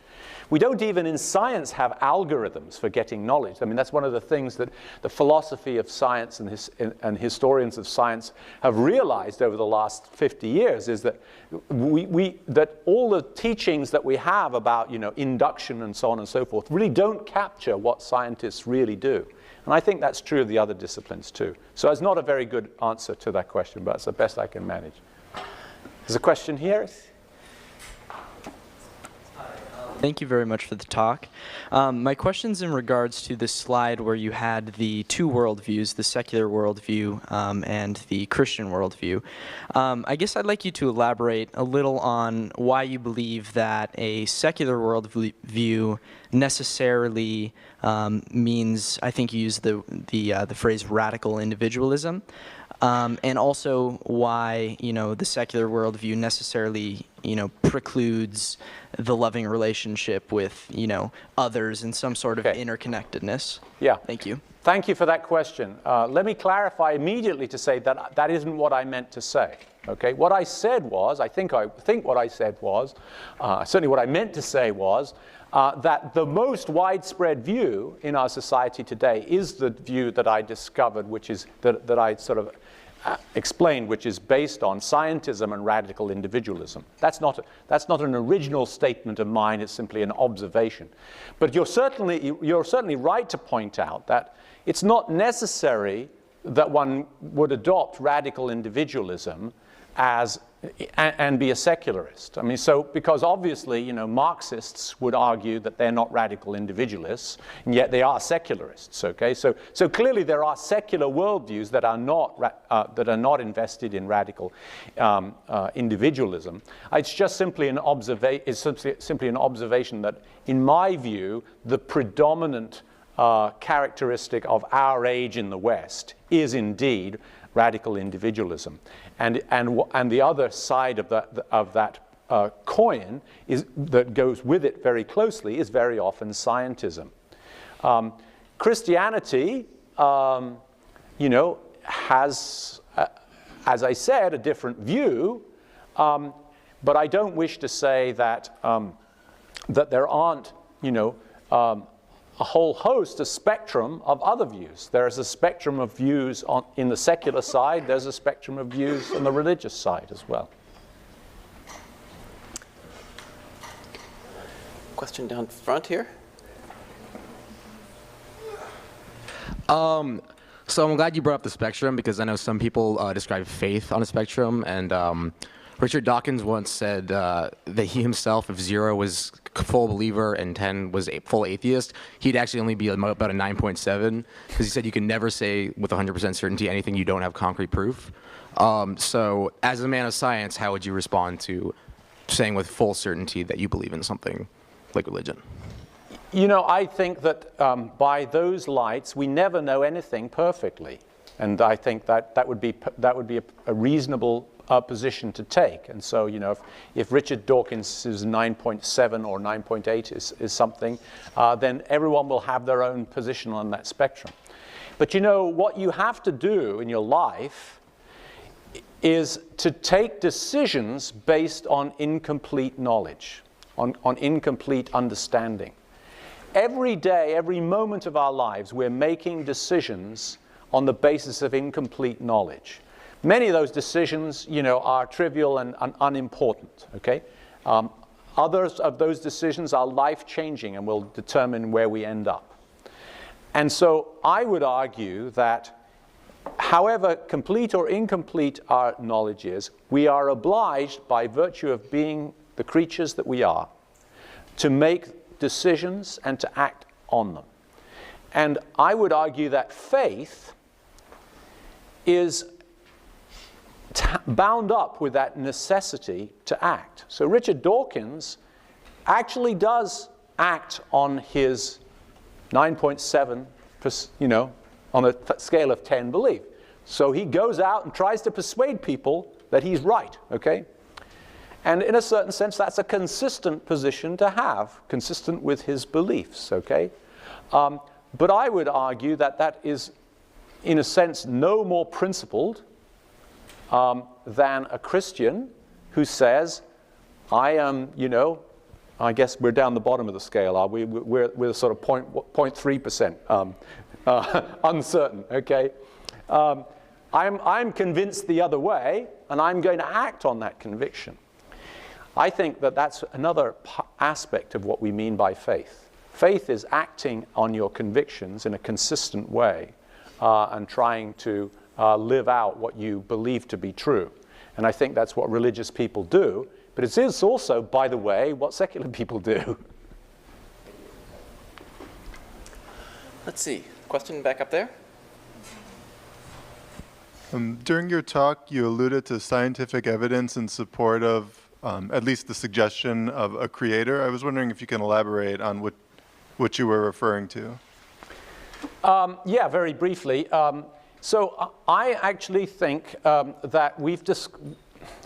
S2: We don't even in science have algorithms for getting knowledge. I mean, that's one of the things that the philosophy of science and historians of science have realized over the last 50 years is that that all the teachings that we have about, induction and so on and so forth really don't capture what scientists really do. And I think that's true of the other disciplines too. So it's not a very good answer to that question, but it's the best I can manage. There's a question here.
S4: Thank you very much for the talk. My question's in regards to this slide where you had the two worldviews, the secular worldview and the Christian worldview. I guess I'd like you to elaborate a little on why you believe that a secular worldview necessarily means, I think you used the phrase radical individualism, and also why, the secular worldview necessarily, precludes the loving relationship with, others and some sort of interconnectedness.
S2: Yeah.
S4: Thank you.
S2: Thank you for that question. Let me clarify immediately to say that that isn't what I meant to say. Okay, what I said was, I think what I said was, certainly what I meant to say was, that the most widespread view in our society today is the view that I discovered, which is that I sort of explained, which is based on scientism and radical individualism. That's not an original statement of mine. It's simply an observation. But you're certainly right to point out that it's not necessary that one would adopt radical individualism as and be a secularist. I mean, so because obviously, you know, Marxists would argue that they're not radical individualists, and yet they are secularists. Okay, so clearly there are secular worldviews that are not invested in radical individualism. It's just simply an observation that, in my view, the predominant characteristic of our age in the West is indeed radical individualism, and the other side of that coin is that goes with it very closely is very often scientism. Christianity, you know, has, as I said, a different view, but I don't wish to say that that there aren't, you know, a whole host, a spectrum of other views. There is a spectrum of views in the secular side. There's a spectrum of views on the religious side as well.
S3: Question down front here.
S5: So I'm glad you brought up the spectrum, because I know some people describe faith on a spectrum, and Richard Dawkins once said that he himself, if 0 was full believer and 10 was a full atheist, he'd actually only be about a 9.7, because he said you can never say with 100% certainty anything you don't have concrete proof. So as a man of science, how would you respond to saying with full certainty that you believe in something like religion?
S2: You know, I think that by those lights, we never know anything perfectly. And I think that would be a reasonable position to take. And so, you know, if Richard Dawkins' 9.7 or 9.8 is something, then everyone will have their own position on that spectrum. But you know, what you have to do in your life is to take decisions based on incomplete knowledge, on incomplete understanding. Every day, every moment of our lives, we're making decisions on the basis of incomplete knowledge. Many of those decisions, you know, are trivial and unimportant, okay? Others of those decisions are life-changing and will determine where we end up. And so I would argue that however complete or incomplete our knowledge is, we are obliged, by virtue of being the creatures that we are, to make decisions and to act on them. And I would argue that faith is bound up with that necessity to act. So Richard Dawkins actually does act on his 9.7, you know, on a scale of 10 belief. So he goes out and tries to persuade people that he's right, okay? And in a certain sense, that's a consistent position to have, consistent with his beliefs, okay? But I would argue that that is, in a sense, no more principled than a Christian who says, I am, you know, I guess we're down the bottom of the scale, are we? We're sort of 0.3% uncertain, okay? I'm convinced the other way, and I'm going to act on that conviction. I think that that's another aspect of what we mean by faith. Faith is acting on your convictions in a consistent way and trying to live out what you believe to be true. And I think that's what religious people do. But it is also, by the way, what secular people do.
S3: Let's see. Question back up there.
S6: During your talk, you alluded to scientific evidence in support of at least the suggestion of a creator. I was wondering if you can elaborate on what you were referring to.
S2: Yeah, very briefly. So I actually think that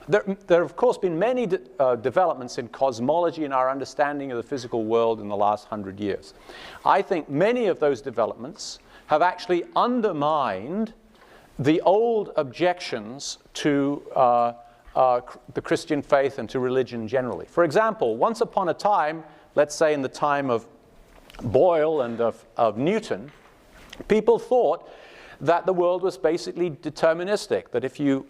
S2: there have, of course, been many developments in cosmology and our understanding of the physical world in the last 100 years. I think many of those developments have actually undermined the old objections to the Christian faith and to religion generally. For example, once upon a time, let's say in the time of Boyle and of Newton, people thought that the world was basically deterministic, that if you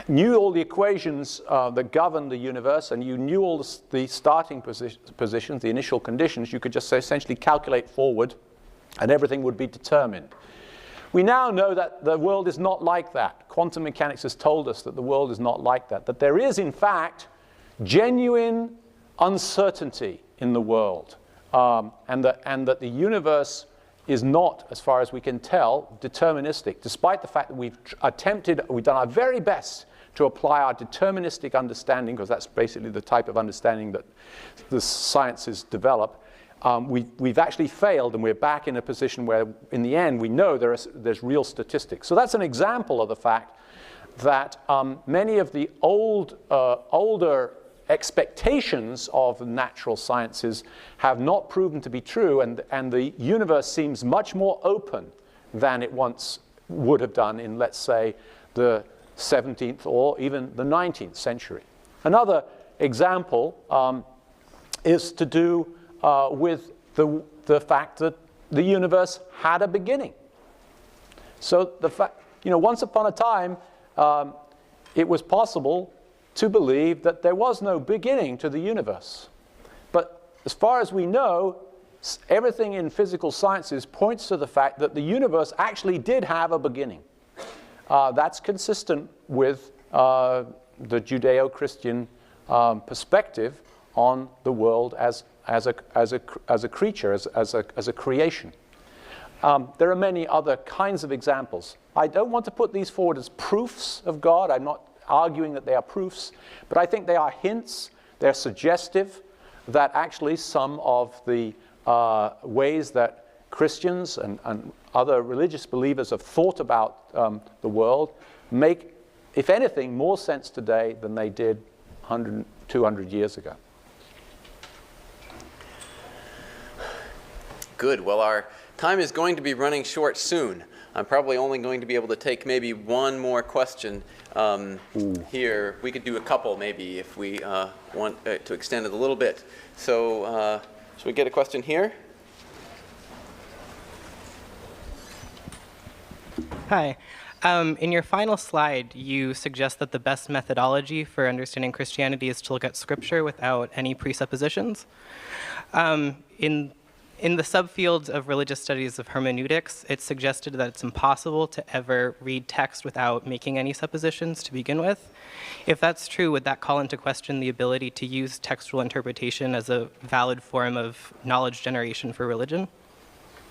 S2: knew all the equations that govern the universe and you knew all the starting positions, the initial conditions, you could just essentially calculate forward and everything would be determined. We now know that the world is not like that. Quantum mechanics has told us that the world is not like that, that there is, in fact, genuine uncertainty in the world, and that the universe is not, as far as we can tell, deterministic, despite the fact that we've done our very best to apply our deterministic understanding, because that's basically the type of understanding that the sciences develop. We've actually failed, and we're back in a position where, in the end, we know there's real statistics. So that's an example of the fact that many of the older expectations of natural sciences have not proven to be true, and the universe seems much more open than it once would have done in, let's say, the 17th or even the 19th century. Another example is to do with the fact that the universe had a beginning. So the fact, once upon a time, it was possible to believe that there was no beginning to the universe. But as far as we know, everything in physical sciences points to the fact that the universe actually did have a beginning. That's consistent with the Judeo-Christian perspective on the world as a creature, as a creation. There are many other kinds of examples. I don't want to put these forward as proofs of God. I'm not arguing that they are proofs, but I think they are hints. They're suggestive that actually some of the ways that Christians and other religious believers have thought about the world make, if anything, more sense today than they did 100, 200 years ago.
S3: Good. Well, our time is going to be running short soon. I'm probably only going to be able to take maybe one more question here. We could do a couple maybe if we want to extend it a little bit. So should we get a question here?
S7: Hi. In your final slide, you suggest that the best methodology for understanding Christianity is to look at Scripture without any presuppositions. In the subfield of religious studies of hermeneutics, it's suggested that it's impossible to ever read text without making any suppositions to begin with. If that's true, would that call into question the ability to use textual interpretation as a valid form of knowledge generation for religion?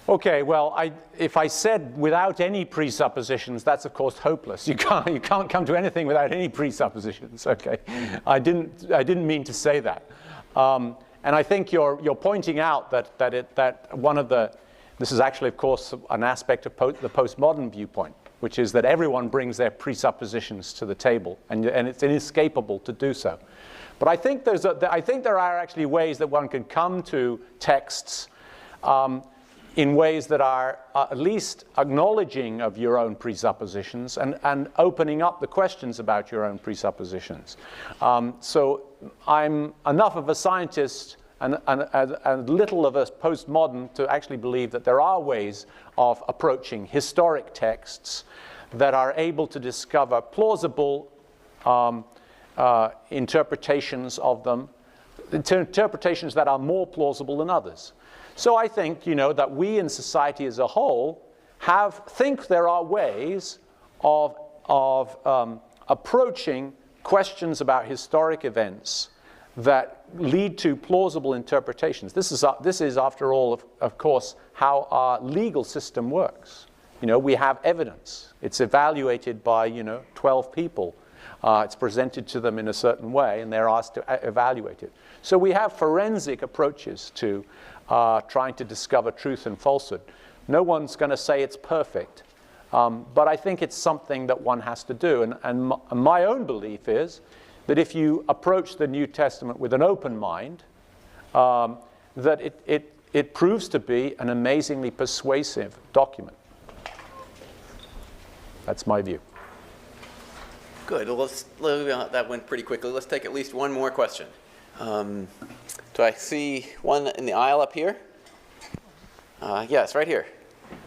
S2: Okay, well, if I said without any presuppositions, that's of course hopeless. You can't come to anything without any presuppositions. Okay, I didn't mean to say that. And I think you're pointing out that one of this is actually, of course, an aspect of the postmodern viewpoint, which is that everyone brings their presuppositions to the table, and it's inescapable to do so. But I think there are actually ways that one can come to texts in ways that are at least acknowledging of your own presuppositions and opening up the questions about your own presuppositions. So I'm enough of a scientist and little of a postmodern to actually believe that there are ways of approaching historic texts that are able to discover plausible interpretations of them, interpretations that are more plausible than others. So I think, that we in society as a whole think there are ways of approaching questions about historic events that lead to plausible interpretations. This is after all, of course, how our legal system works. We have evidence. It's evaluated by, 12 people. It's presented to them in a certain way, and they're asked to evaluate it. So we have forensic approaches to trying to discover truth and falsehood. No one's going to say it's perfect, but I think it's something that one has to do. And my own belief is that if you approach the New Testament with an open mind, that it proves to be an amazingly persuasive document. That's my view.
S3: Good. Well, that went pretty quickly. Let's take at least one more question. Do I see one in the aisle up here? Yes, right here.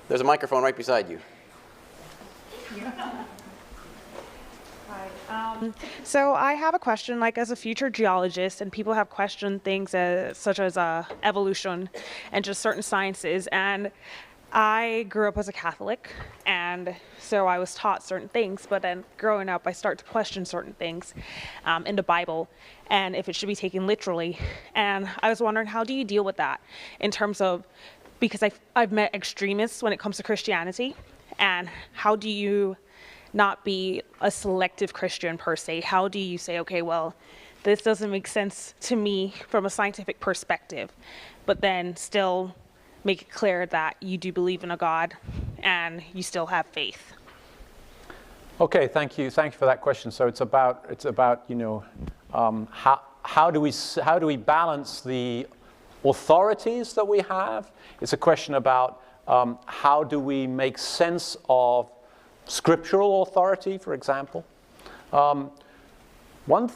S3: There's a microphone right beside you.
S8: Hi. So I have a question, like as a future geologist, and people have questioned things such as evolution and just certain sciences. And I grew up as a Catholic, and so I was taught certain things, but then growing up, I start to question certain things in the Bible, and if it should be taken literally. And I was wondering, how do you deal with that in terms of, because I've met extremists when it comes to Christianity, and how do you not be a selective Christian per se? How do you say, okay, well, this doesn't make sense to me from a scientific perspective, but then still make it clear that you do believe in a God and you still have faith?
S2: Okay, thank you for that question. So it's about how do we balance the authorities that we have? It's a question about how do we make sense of scriptural authority, for example. One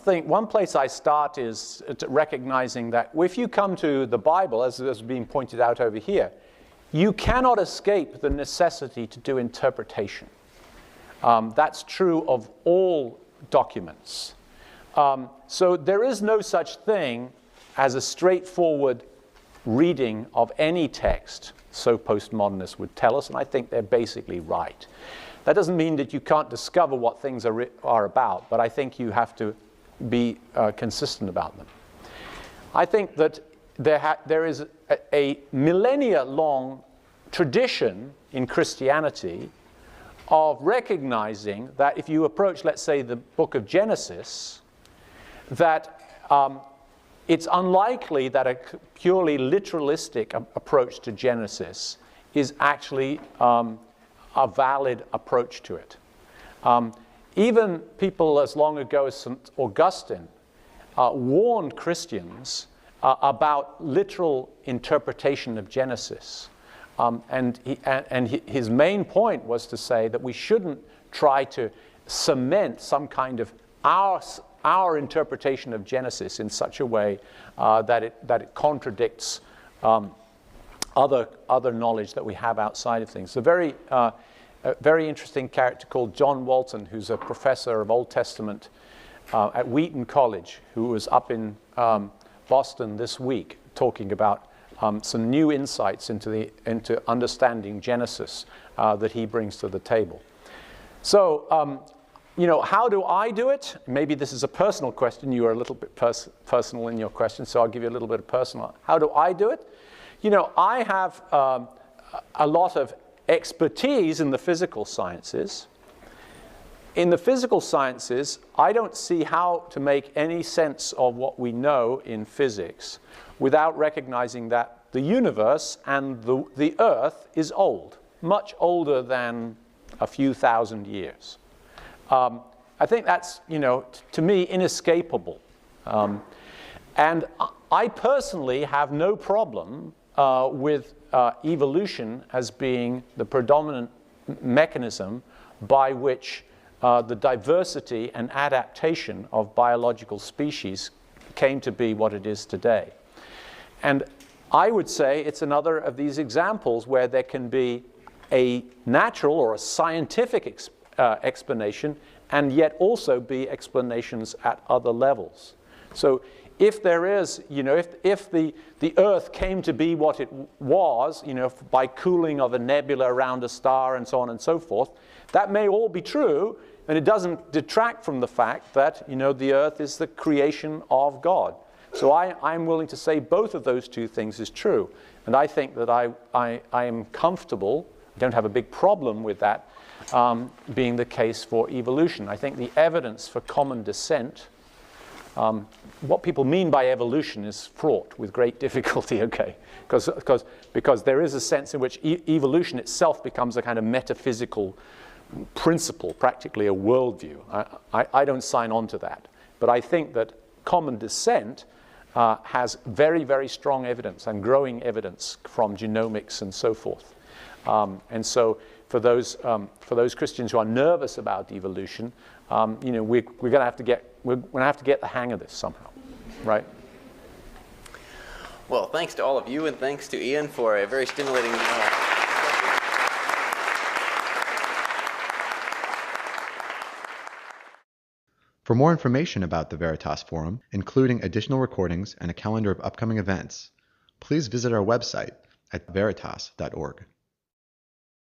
S2: place I start is recognizing that if you come to the Bible, as is being pointed out over here, you cannot escape the necessity to do interpretation. That's true of all documents. So there is no such thing as a straightforward reading of any text, so postmodernists would tell us, and I think they're basically right. That doesn't mean that you can't discover what things are about, but I think you have to be consistent about them. I think that there is a millennia-long tradition in Christianity of recognizing that if you approach, let's say, the book of Genesis, that it's unlikely that a purely literalistic approach to Genesis is actually a valid approach to it. Even people as long ago as St. Augustine warned Christians about literal interpretation of Genesis. And his main point was to say that we shouldn't try to cement some kind of our interpretation of Genesis in such a way that it contradicts other knowledge that we have outside of things. A very interesting character called John Walton, who's a professor of Old Testament at Wheaton College, who was up in Boston this week talking about some new insights into understanding Genesis that he brings to the table. So, how do I do it? Maybe this is a personal question. You are a little bit personal in your question, so I'll give you a little bit of personal. How do I do it? I have a lot of expertise in the physical sciences. In the physical sciences, I don't see how to make any sense of what we know in physics without recognizing that the universe and the Earth is old, much older than a few thousand years. I think that's, to me, inescapable. And I personally have no problem with evolution as being the predominant mechanism by which the diversity and adaptation of biological species came to be what it is today. And I would say it's another of these examples where there can be a natural or a scientific explanation and yet also be explanations at other levels. So if there is, if the Earth came to be what it was, by cooling of a nebula around a star and so on and so forth, that may all be true, and it doesn't detract from the fact that, the Earth is the creation of God. So I'm willing to say both of those two things is true. And I think that I am comfortable, don't have a big problem with that being the case for evolution. I think the evidence for common descent, what people mean by evolution is fraught with great difficulty, okay? Because there is a sense in which evolution itself becomes a kind of metaphysical principle, practically a worldview. I don't sign on to that. But I think that common descent has very, very strong evidence and growing evidence from genomics and so forth. And so for those Christians who are nervous about evolution, we're going to have to get the hang of this somehow, right?
S3: Well, thanks to all of you, and thanks to Ian for a very stimulating.
S1: For more information about the Veritas Forum, including additional recordings and a calendar of upcoming events, please visit our website at veritas.org.